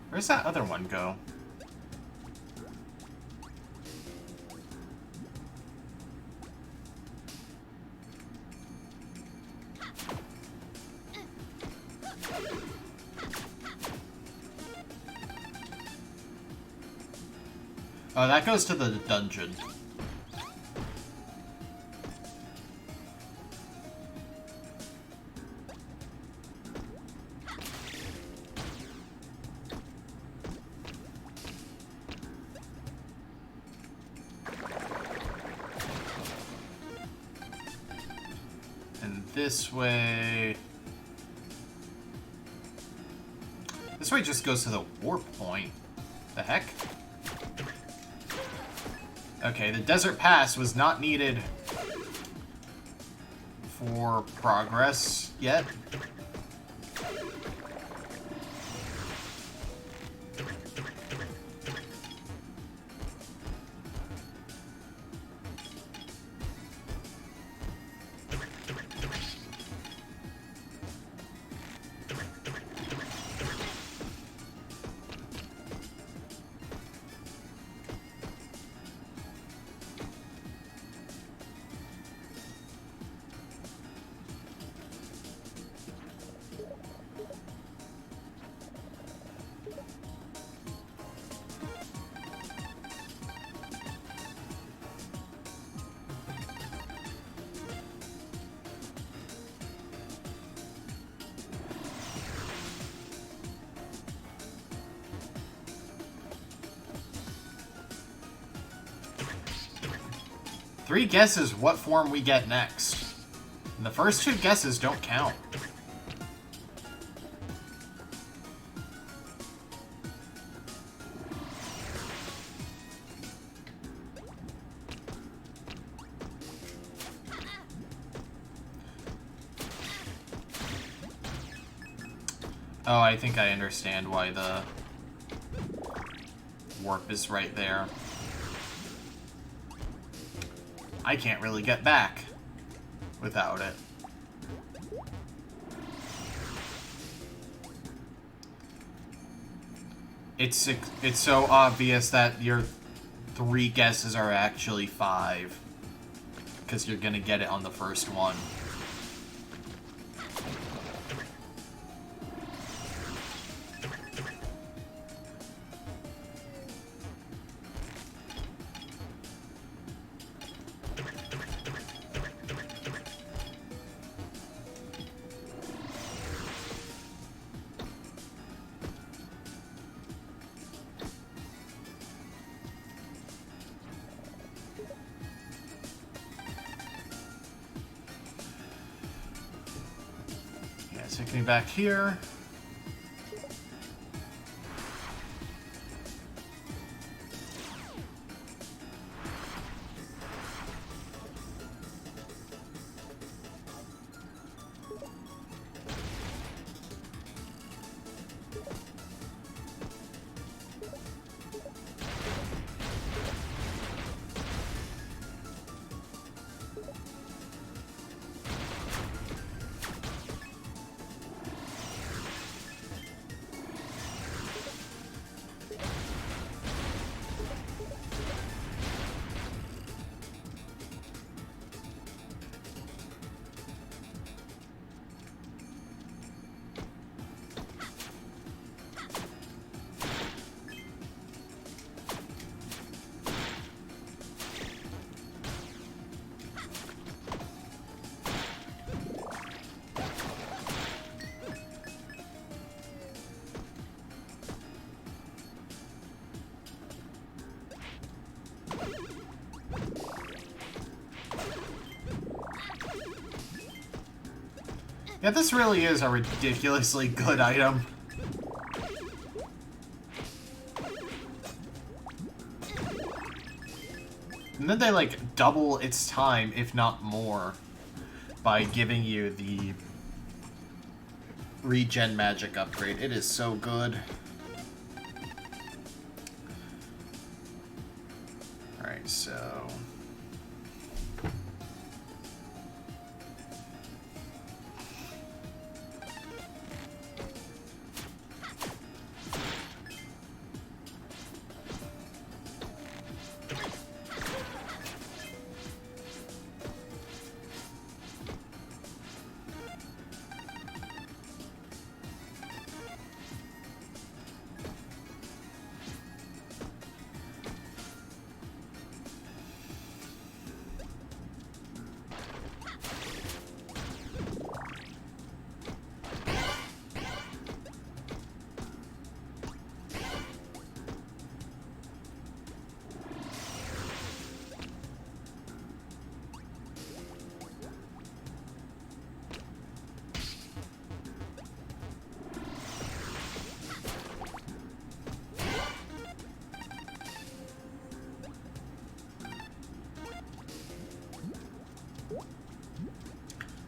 Where's that other one go? Oh, that goes to the dungeon. This way... This way just goes to the warp point. The heck? Okay, the desert pass was not needed for progress yet. Three guesses what form we get next. And the first two guesses don't count. Oh, I think I understand why the warp is right there. I can't really get back without it. It's so obvious that your 3 guesses are actually 5. Because you're gonna get it on the first one. Take me back here. Yeah, this really is a ridiculously good item. And then they, like, double its time, if not more, by giving you the regen magic upgrade. It is so good. Alright, so...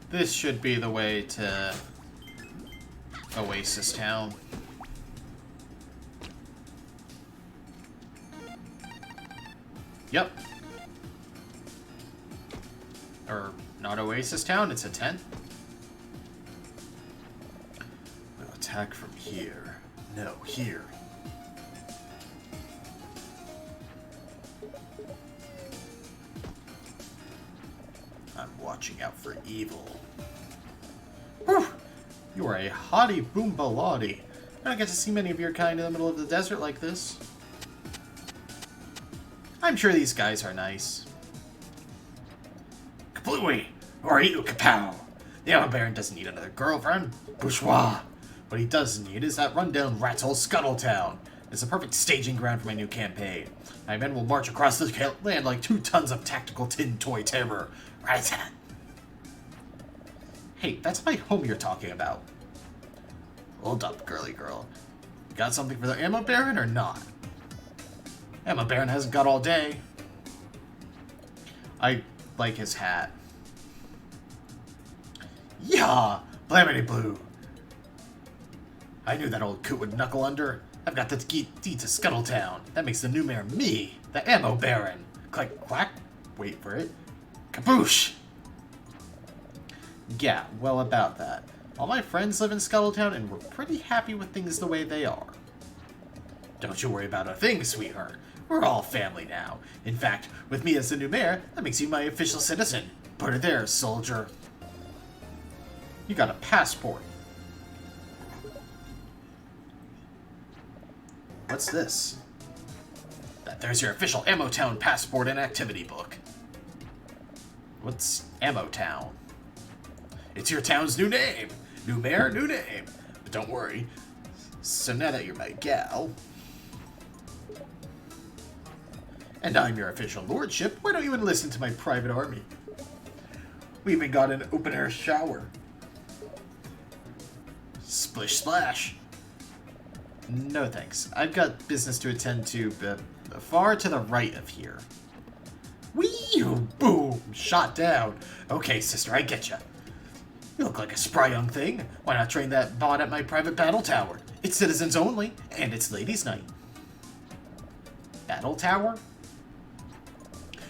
This should be the way to Oasis Town. Yep. Or, not Oasis Town, it's a tent. We'll attack from here. No, here. I'm watching out for evil. Whew! You are a hottie boombaladi. I don't get to see many of your kind in the middle of the desert like this. I'm sure these guys are nice. Kaplooey! Who are you, Kapow? The Alma Baron doesn't need another girlfriend. Bourgeois! What he does need is that rundown rat's hole Scuttletown. It's a perfect staging ground for my new campaign. My men will march across the land like 2 tons of tactical tin toy terror. Right. Hey, that's my home you're talking about. Hold up, girly girl. Got something for the Ammo Baron or not? Ammo Baron hasn't got all day. I like his hat. Yeah! Blamity Blue! I knew that old coot would knuckle under. I've got the key to Scuttletown. That makes the new mayor me, the Ammo Baron. Click, quack. Wait for it. Kaboosh! Yeah, well about that. All my friends live in Scuttletown and we're pretty happy with things the way they are. Don't you worry about a thing, sweetheart. We're all family now. In fact, with me as the new mayor, that makes you my official citizen. Put it there, soldier. You got a passport. What's this? There's your official Ammo Town passport and activity book. What's Ammo Town? It's your town's new name. New mayor, new name. But don't worry. So now that you're my gal, and I'm your official lordship, why don't you enlist into my private army? We even got an open-air shower. Splish splash. No thanks. I've got business to attend to, far to the right of here. Whee! Boom! Shot down. Okay, sister, I get ya. You look like a spry young thing. Why not train that bot at my private battle tower? It's citizens only, and it's ladies' night. Battle tower?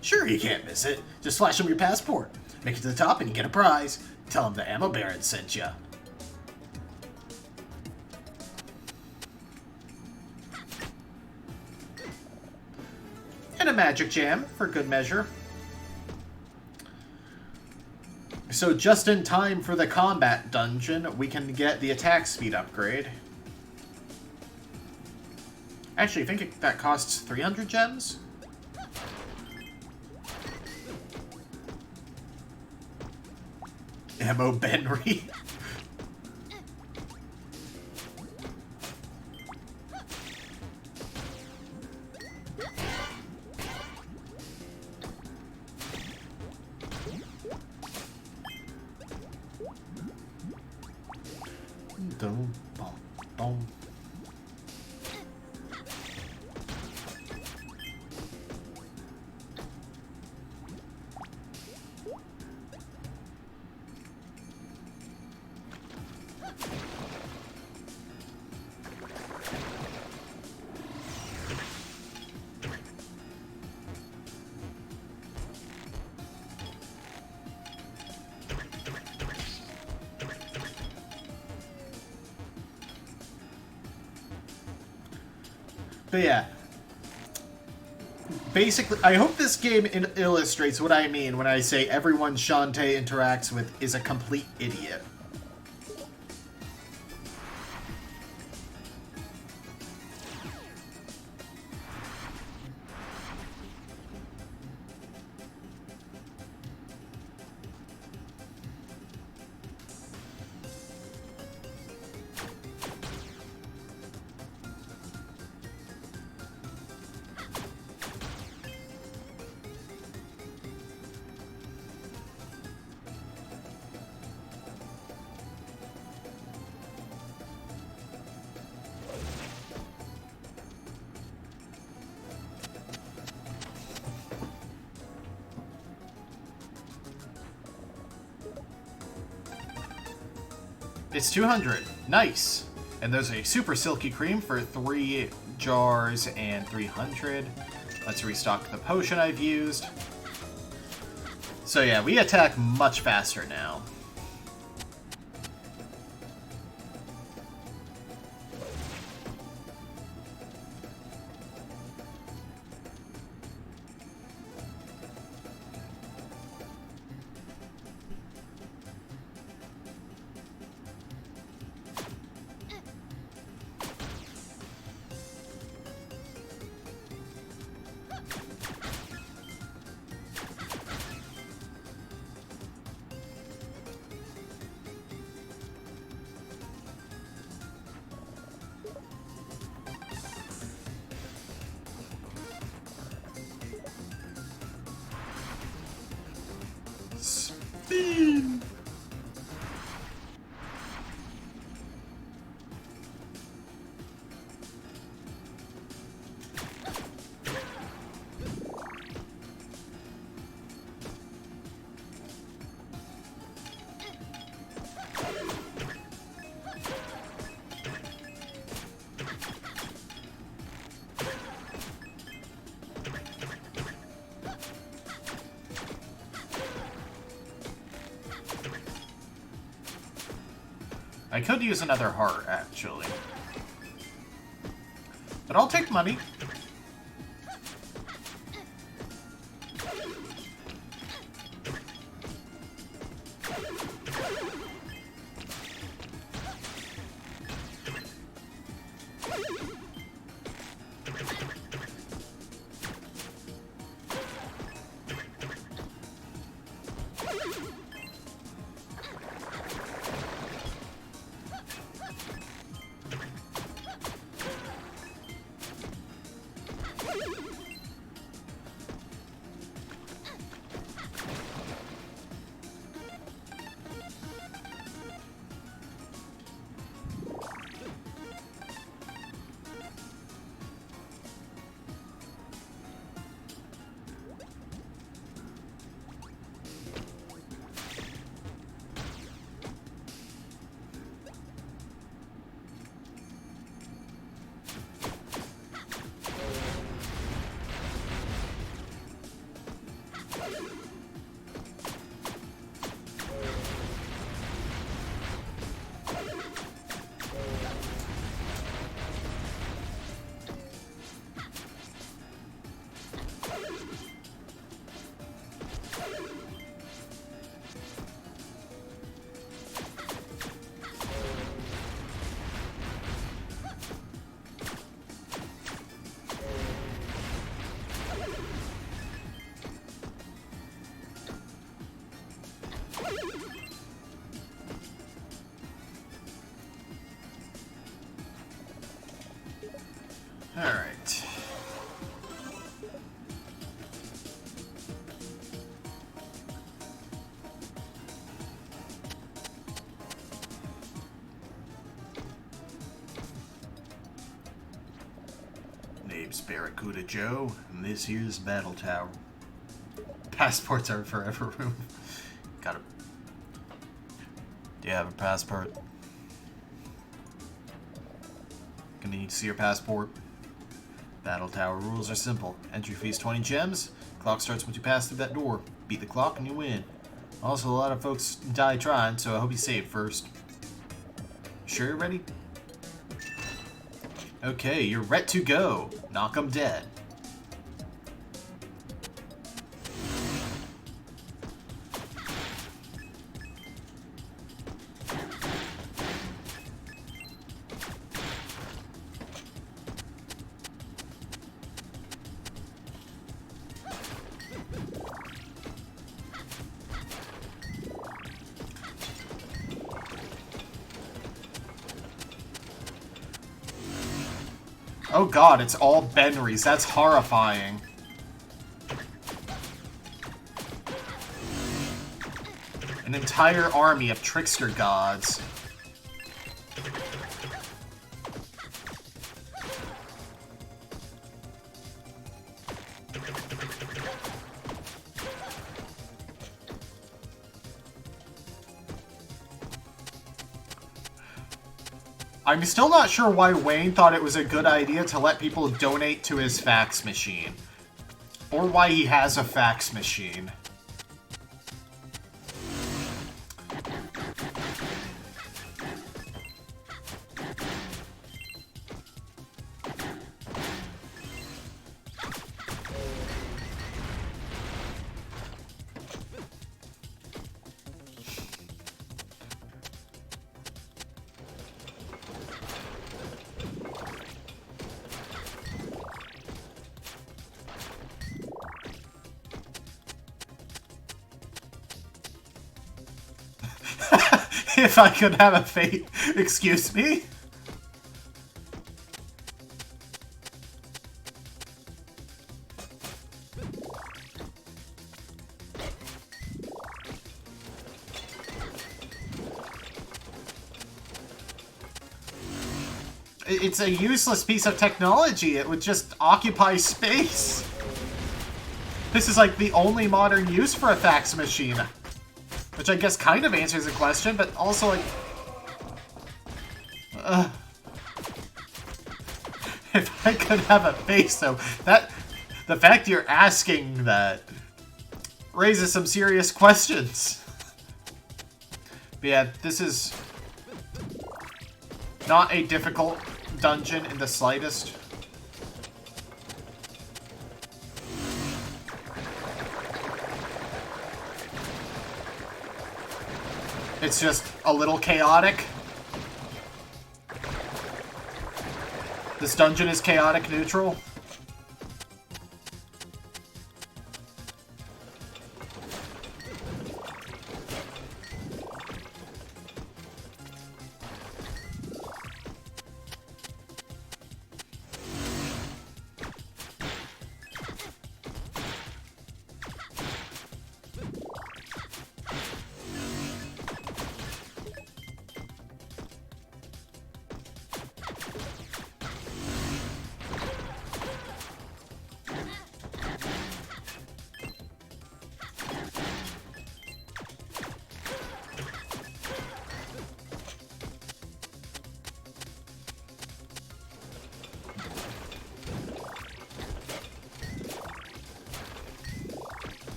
Sure, you can't miss it. Just flash them your passport. Make it to the top and you get a prize. Tell them the Ammo Baron sent ya. And a magic jam, for good measure. So just in time for the combat dungeon, we can get the attack speed upgrade. Actually, I think that costs 300 gems? Ammo Benry. Boom, boom, boom. But yeah, basically, I hope this game illustrates what I mean when I say everyone Shantae interacts with is a complete idiot. It's 200. Nice. And there's a super silky cream for 3 jars and 300. Let's restock the potion I've used. So yeah, we attack much faster now. Speed! I could use another heart, actually. But I'll take money. name's Barracuda Joe, and this here's Battle Tower. Passports are forever room. Got it. Do you have a passport? Gonna need to see your passport. Battle Tower rules are simple. Entry fee is 20 gems. Clock starts once you pass through that door. Beat the clock and you win. Also, a lot of folks die trying, so I hope you save first. Sure you're ready? Okay, you're ready to go. Knock 'em dead. Oh god, it's all Benrys. That's horrifying. An entire army of trickster gods. I'm still not sure why Wayne thought it was a good idea to let people donate to his fax machine. Or why he has a fax machine. If I could have a fate, excuse me? It's a useless piece of technology. It would just occupy space. This is like the only modern use for a fax machine. Which I guess kind of answers the question, but also like... If I could have a face, though, that... The fact you're asking that raises some serious questions. But yeah, this is not a difficult dungeon in the slightest. It's just a little chaotic. This dungeon is chaotic neutral.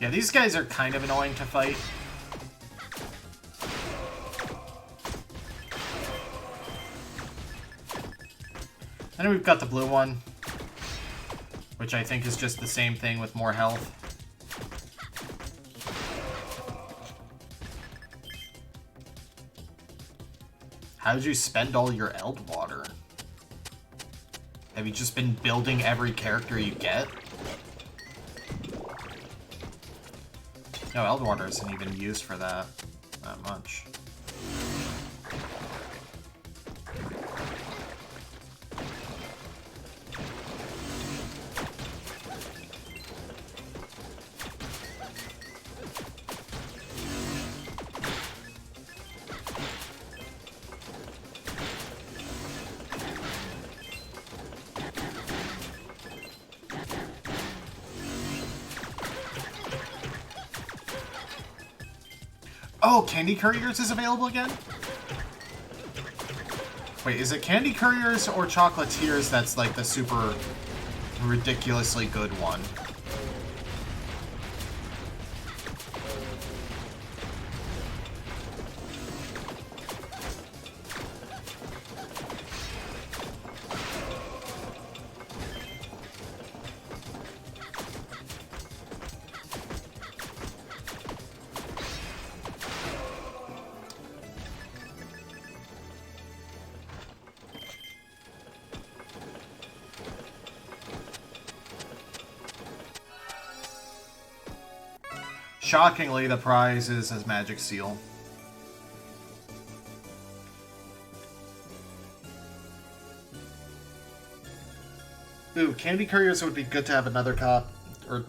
Yeah, these guys are kind of annoying to fight. And then we've got the blue one, which I think is just the same thing with more health. How did you spend all your Eld water? Have you just been building every character you get? No, Eld water isn't even used for that much. Oh, Candy Couriers is available again? Wait, is it Candy Couriers or Chocolatiers that's like the super ridiculously good one? Shockingly, the prize is his magic seal. Ooh, Candy Couriers would be good to have another copy. Or,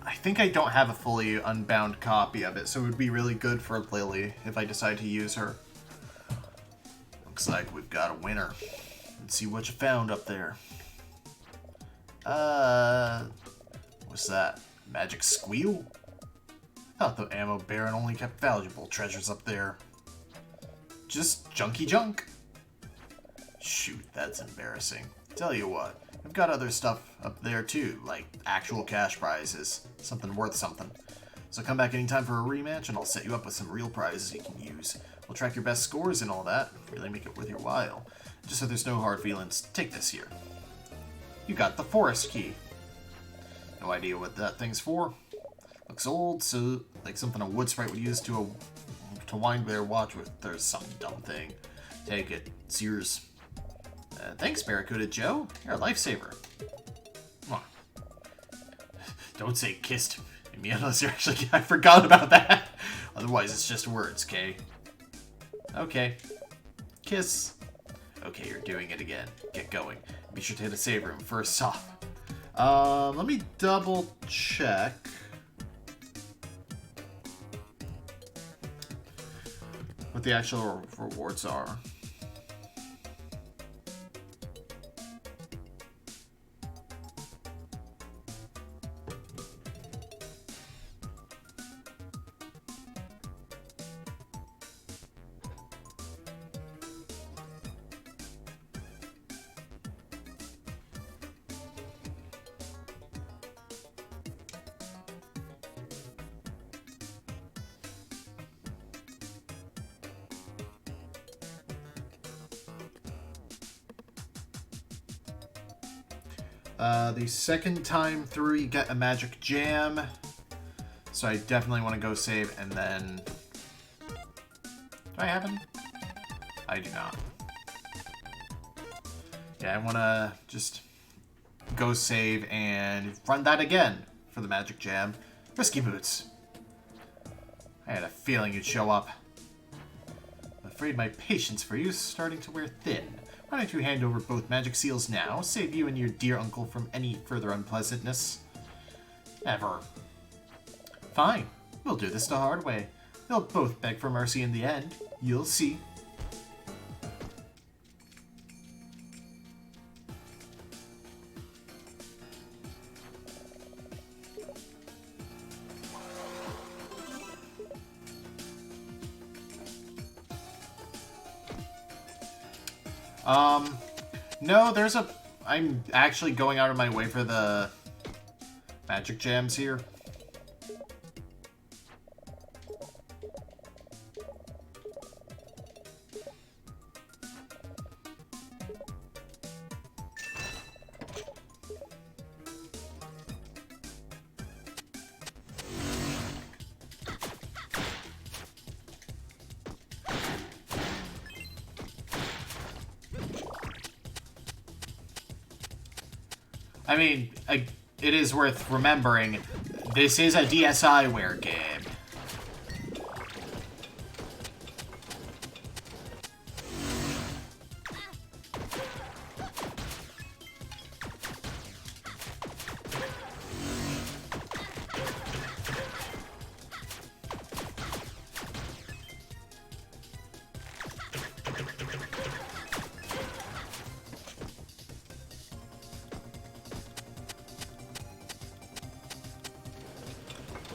I think I don't have a fully unbound copy of it, so it would be really good for Lily if I decide to use her. Looks like we've got a winner. Let's see what you found up there. What's that? Magic Squeal? Thought the ammo baron only kept valuable treasures up there. Just junky junk. Shoot, that's embarrassing. Tell you what, I've got other stuff up there too, like actual cash prizes. Something worth something. So come back anytime for a rematch and I'll set you up with some real prizes you can use. We'll track your best scores and all that. Really make it worth your while. Just so there's no hard feelings, take this here. You got the forest key. No idea what that thing's for. Looks old, so like something a wood sprite would use to wind their watch with. There's some dumb thing. Take it. It's yours. Thanks, Barracuda Joe. You're a lifesaver. Come on. Don't say kissed me unless you're actually... I forgot about that. Otherwise, it's just words, okay? Okay. Kiss. Okay, you're doing it again. Get going. Be sure to hit a save room first off. Let me double check. What the actual rewards are. The second time through, you get a magic jam. So I definitely want to go save and then... Do I have any? I do not. Yeah, I want to just go save and run that again for the magic jam. Risky boots. I had a feeling you'd show up. I'm afraid my patience for you is starting to wear thin. Why don't you hand over both magic seals now? Save you and your dear uncle from any further unpleasantness. Ever. Fine. We'll do this the hard way. They'll both beg for mercy in the end. You'll see. No, there's a... I'm actually going out of my way for the magic jams here. I mean, it is worth remembering, this is a DSiWare game.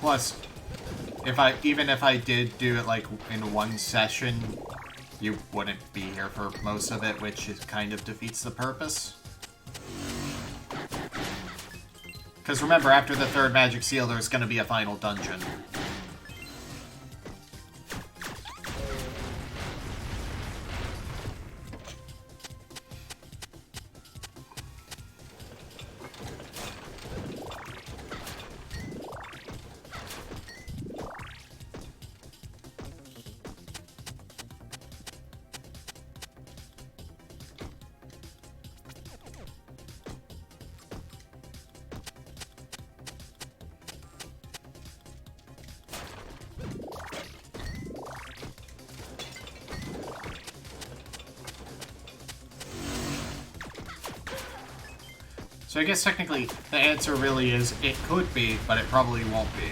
Plus, even if I did do it like in one session, you wouldn't be here for most of it, which kind of defeats the purpose. Because remember, after the third magic seal, there's going to be a final dungeon. So I guess technically the answer really is it could be, but it probably won't be.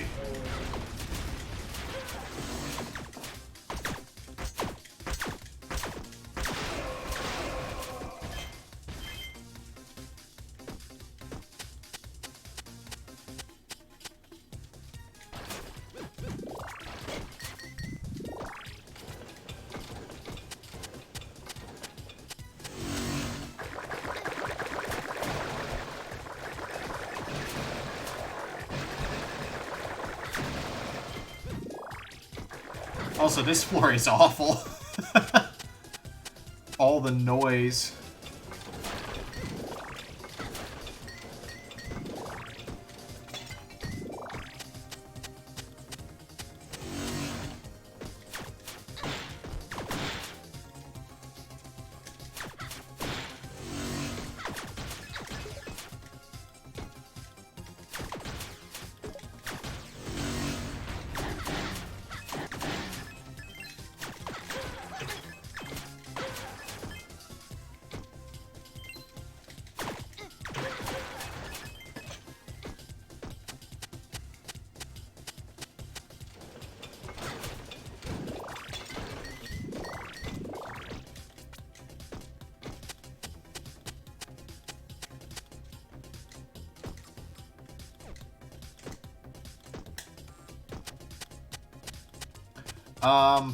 Also, this floor is awful. All the noise.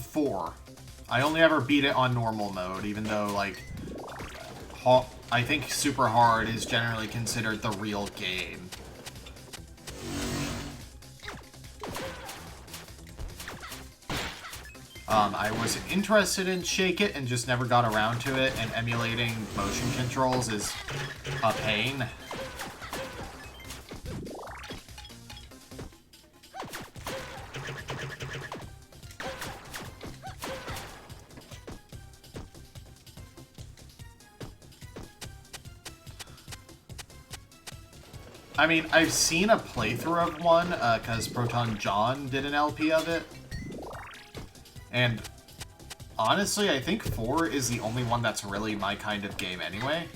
Four. I only ever beat it on normal mode, even though, like, I think super hard is generally considered the real game. I was interested in Shake It and just never got around to it, and emulating motion controls is a pain. I mean, I've seen a playthrough of one, because Proton John did an LP of it. And honestly, I think 4 is the only one that's really my kind of game anyway.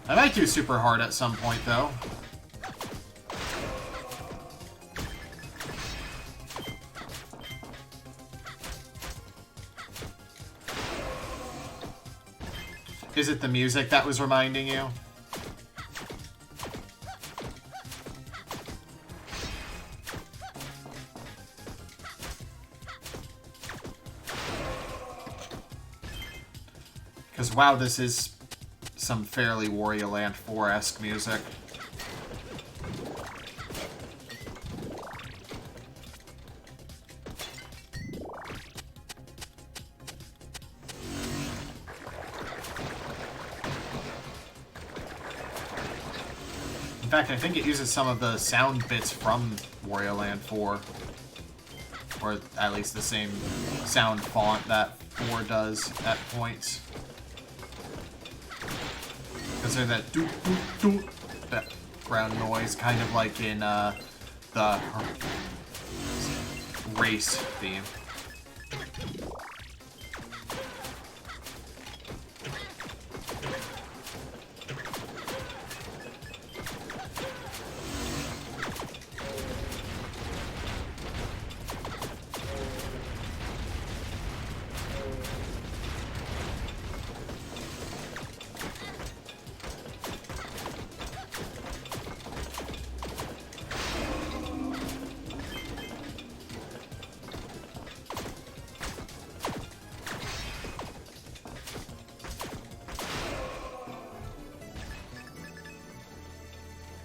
I might do super hard at some point, though. Is it the music that was reminding you? Because, wow, this is some fairly Wario Land 4-esque music. In fact, I think it uses some of the sound bits from Wario Land 4. Or at least the same sound font that 4 does at points. Because there's that doot doot doot background noise, kind of like in the race theme.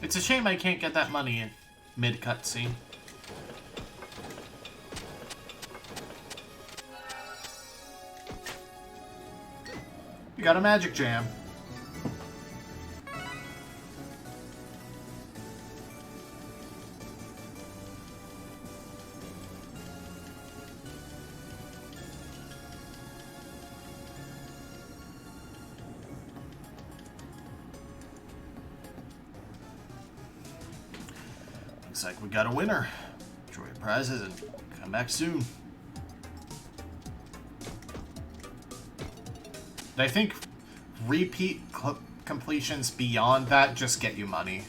It's a shame I can't get that money in mid-cutscene. We got a magic jam. Looks like we got a winner. Enjoy your prizes and come back soon. I think repeat completions beyond that just get you money.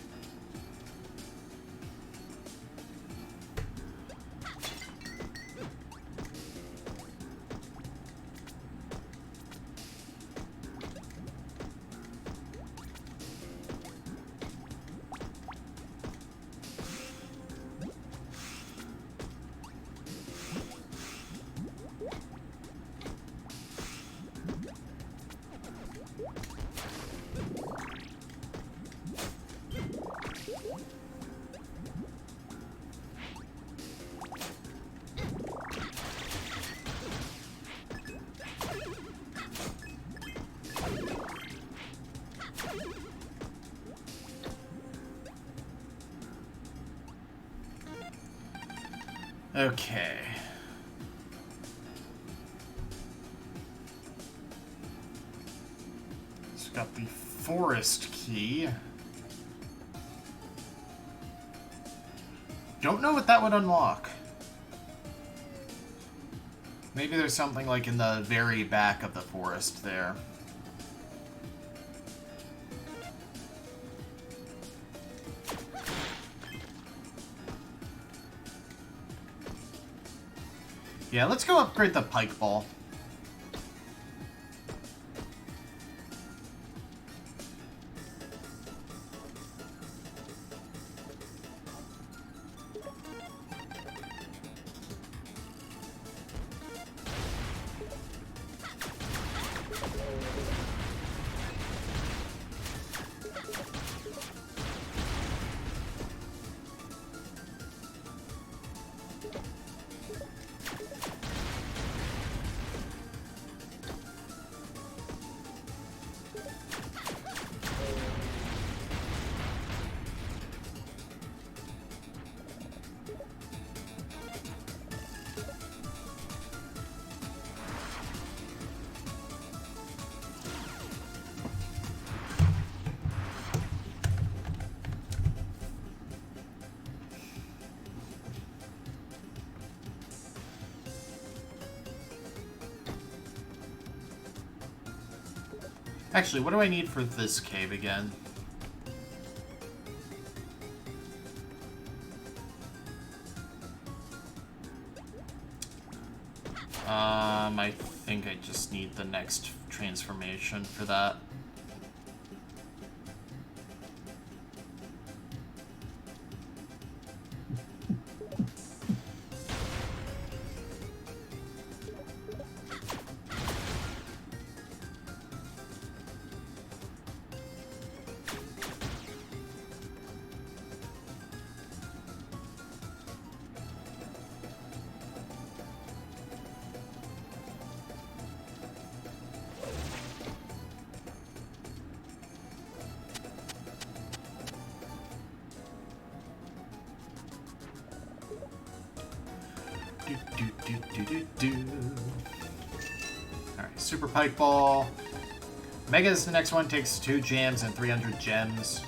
Okay. So we got the forest key. Don't know what that would unlock. Maybe there's something like in the very back of the forest there. Yeah, let's go upgrade the pike ball. Actually, what do I need for this cave again? I think I just need the next transformation for that. Alright, Super Pike Ball. Mega is the next one, takes 2 jams and 300 gems.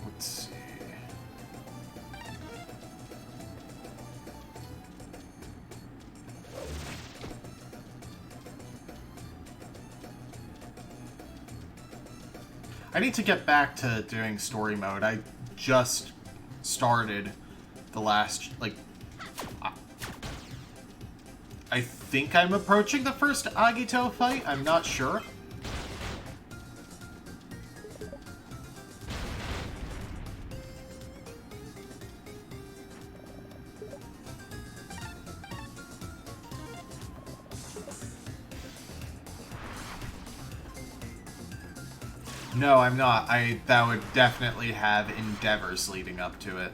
Let's see. I need to get back to doing story mode. I just started the last, like... I think I'm approaching the first Agito fight. I'm not sure. No, I'm not. That would definitely have endeavors leading up to it.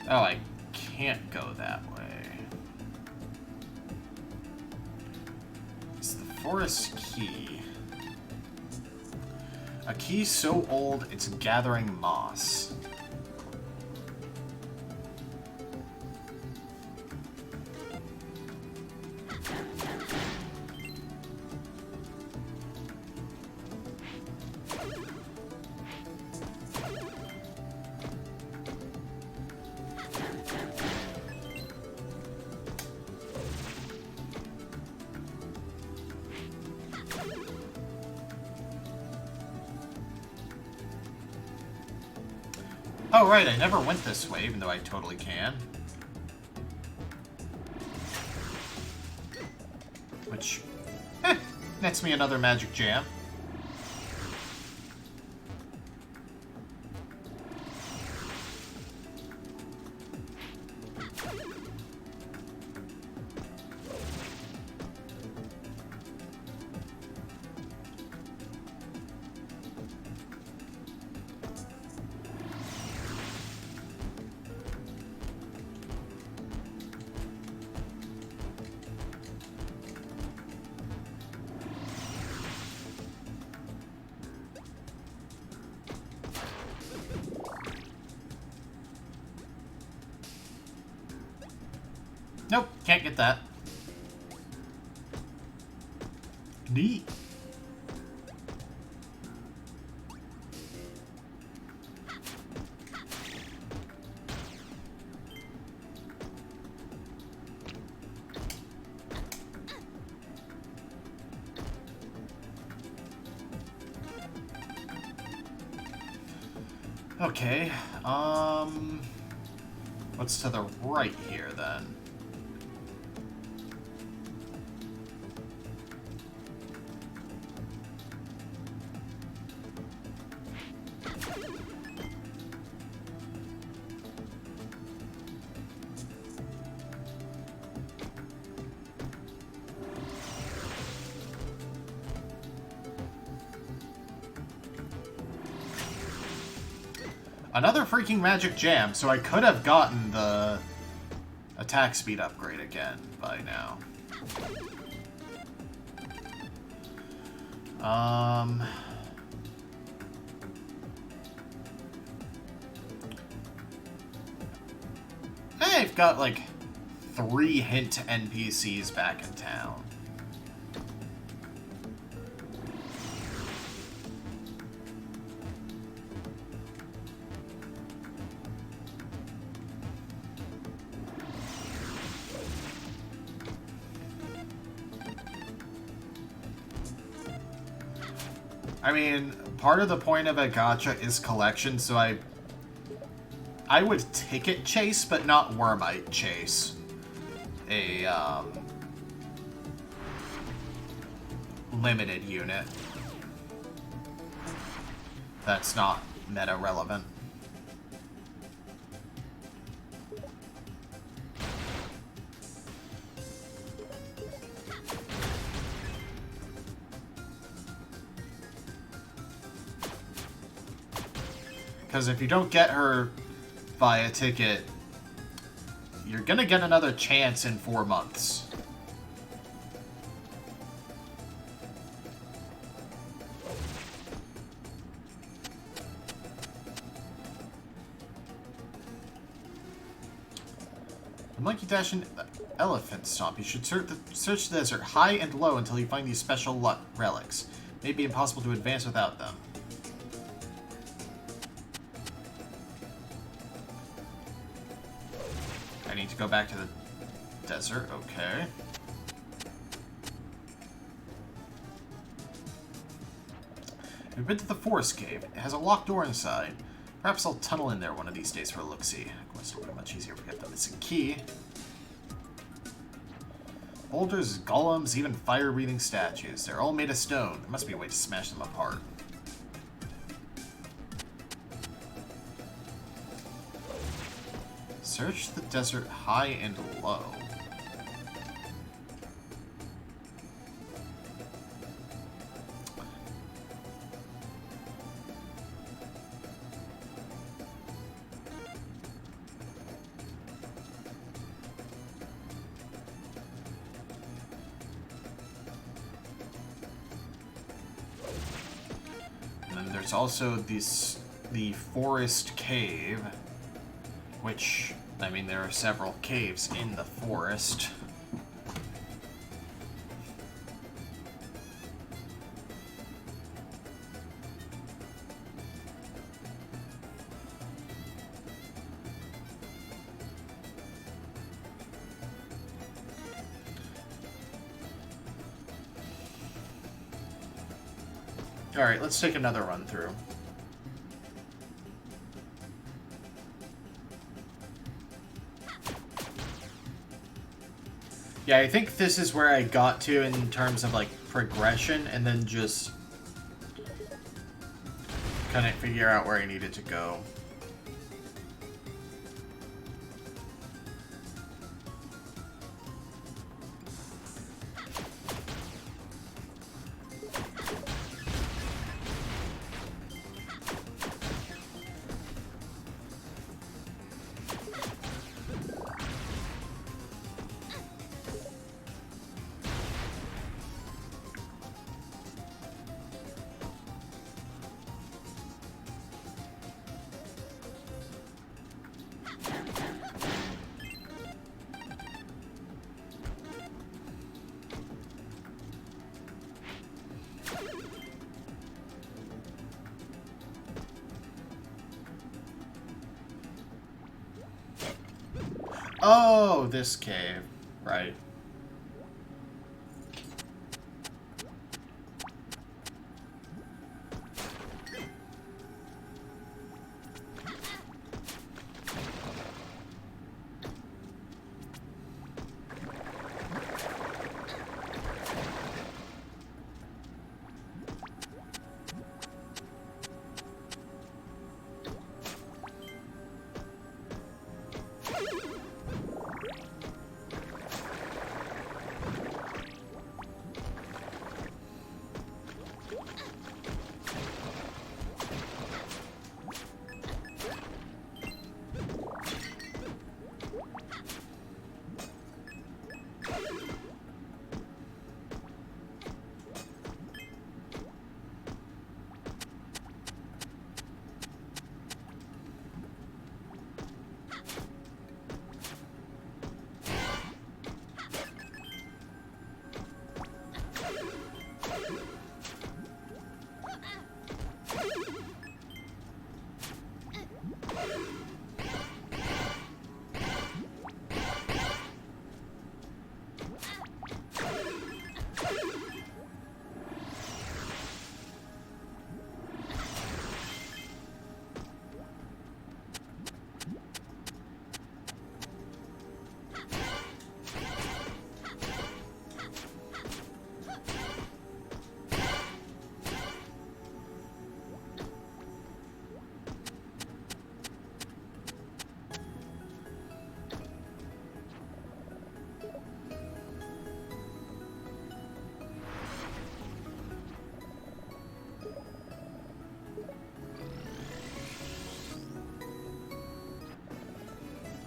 Oh, I can't go that way. It's the forest key. A key so old it's gathering moss. Oh, right, I never went this way, even though I totally can. Which, nets me another magic jam. Nope, can't get that. Neat. Okay, what's to the right here, then? Another freaking magic jam, so I could have gotten the attack speed upgrade again by now. I've got like 3 hint NPCs back in town. I mean, part of the point of a gacha is collection, so I would ticket chase, but not Wormite chase a limited unit. that's not meta relevant. Because if you don't get her via ticket, you're gonna get another chance in 4 months. The monkey dash and elephant stomp. You should search the desert high and low until you find these special relics. It may be impossible to advance without them. I need to go back to the desert, okay. We've been to the forest cave. It has a locked door inside. Perhaps I'll tunnel in there one of these days for a look-see. Quest will be much easier if we get the missing key. Boulders, golems, even fire-breathing statues. They're all made of stone. There must be a way to smash them apart. Search the desert high and low. And then there's also the forest cave, which, I mean, there are several caves in the forest. Alright, let's take another run through. Yeah, I think this is where I got to in terms of, like, progression, and then just couldn't figure out where I needed to go. Oh, this cave. Right.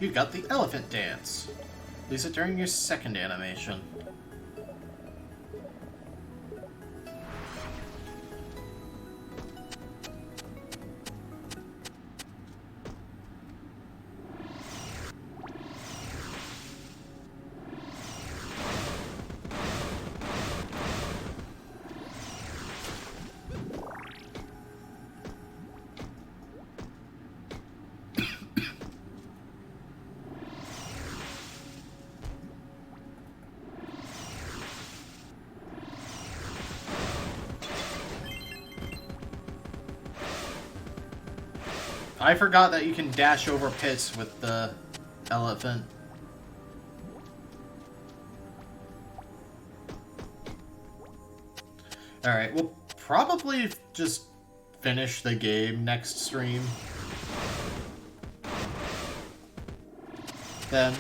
You got the elephant dance. Use it during your second animation. I forgot that you can dash over pits with the elephant. Alright, we'll probably just finish the game next stream. Then.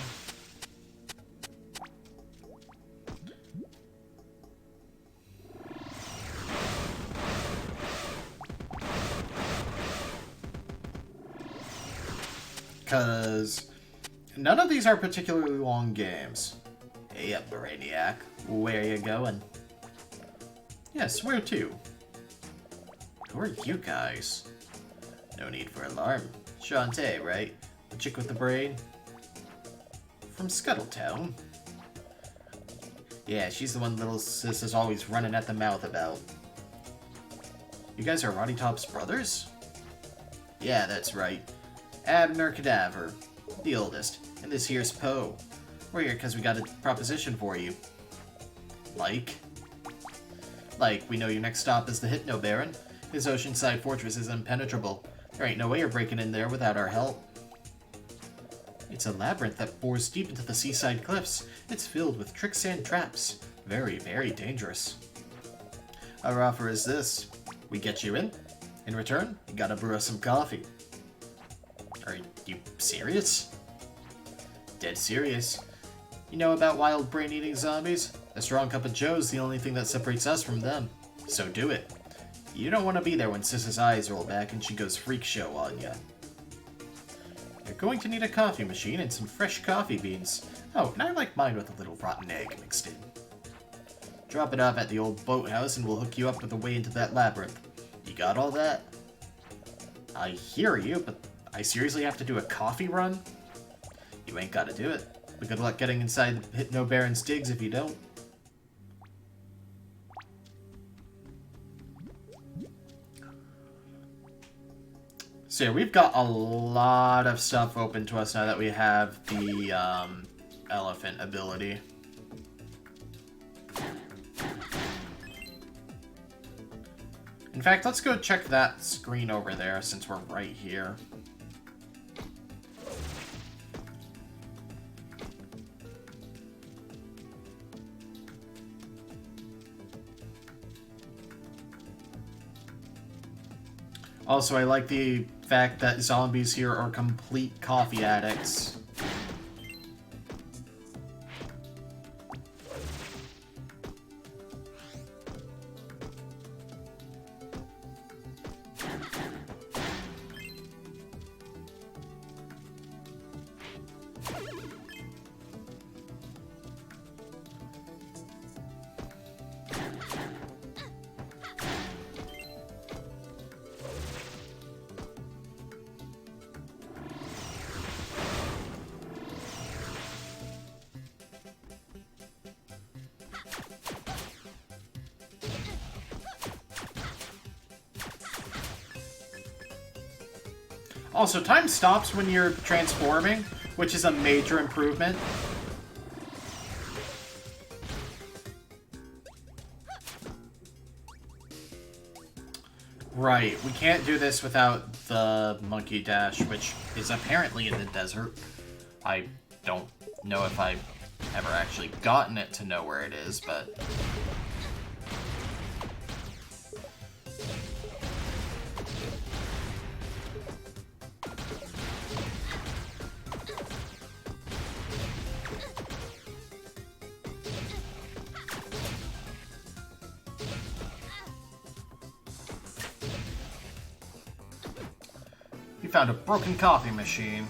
Because none of these are particularly long games. Hey up, Brainiac. Where you going? Yes, where to? Who are you guys? No need for alarm. Shantae, right? The chick with the brain? From Scuttletown? Yeah, she's the one little sis is always running at the mouth about. You guys are Roddy Top's brothers? Yeah, that's right. Abner Cadaver, the oldest, and this here's Poe. We're here because we got a proposition for you. Like, we know your next stop is the Hypno Baron. His oceanside fortress is impenetrable. There ain't no way you're breaking in there without our help. It's a labyrinth that bores deep into the seaside cliffs. It's filled with tricks and traps. Very, very dangerous. Our offer is this. We get you in. In return, you gotta brew us some coffee. Are you serious? Dead serious. You know about wild brain-eating zombies? A strong cup of joe's the only thing that separates us from them. So do it. You don't want to be there when Sis's eyes roll back and she goes freak show on ya. You're going to need a coffee machine and some fresh coffee beans. Oh, and I like mine with a little rotten egg mixed in. Drop it off at the old boathouse and we'll hook you up with a way into that labyrinth. You got all that? I hear you, but I seriously have to do a coffee run? You ain't gotta do it. But good luck getting inside the Hypno Baron's digs if you don't. So yeah, we've got a lot of stuff open to us now that we have the elephant ability. In fact, let's go check that screen over there since we're right here. Also, I like the fact that zombies here are complete coffee addicts. Also, time stops when you're transforming, which is a major improvement. Right, we can't do this without the monkey dash, which is apparently in the desert. I don't know if I've ever actually gotten it to know where it is, but... found a broken coffee machine.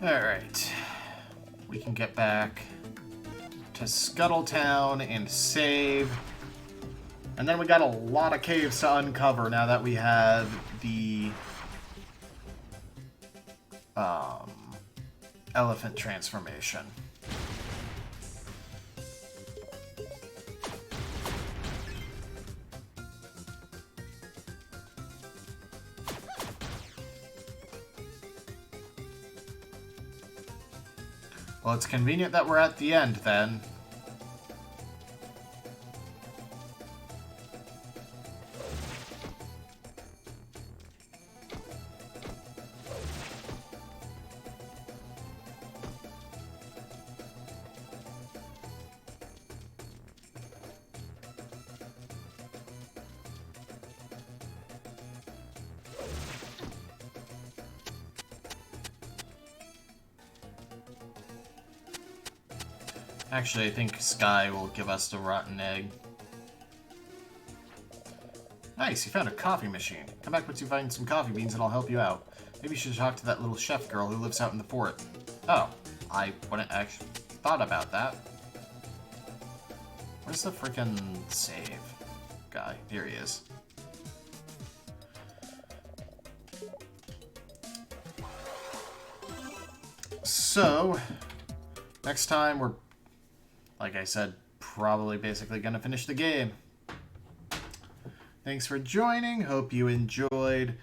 Alright. We can get back to Scuttletown and save. And then we got a lot of caves to uncover now that we have the elephant transformation. Well, it's convenient that we're at the end, then. Actually, I think Sky will give us the rotten egg. Nice, you found a coffee machine. Come back once you find some coffee beans and I'll help you out. Maybe you should talk to that little chef girl who lives out in the fort. Oh, I wouldn't actually thought about that. Where's the freaking save guy? Here he is. So, next time we're, like I said, probably basically gonna finish the game. Thanks for joining. Hope you enjoyed.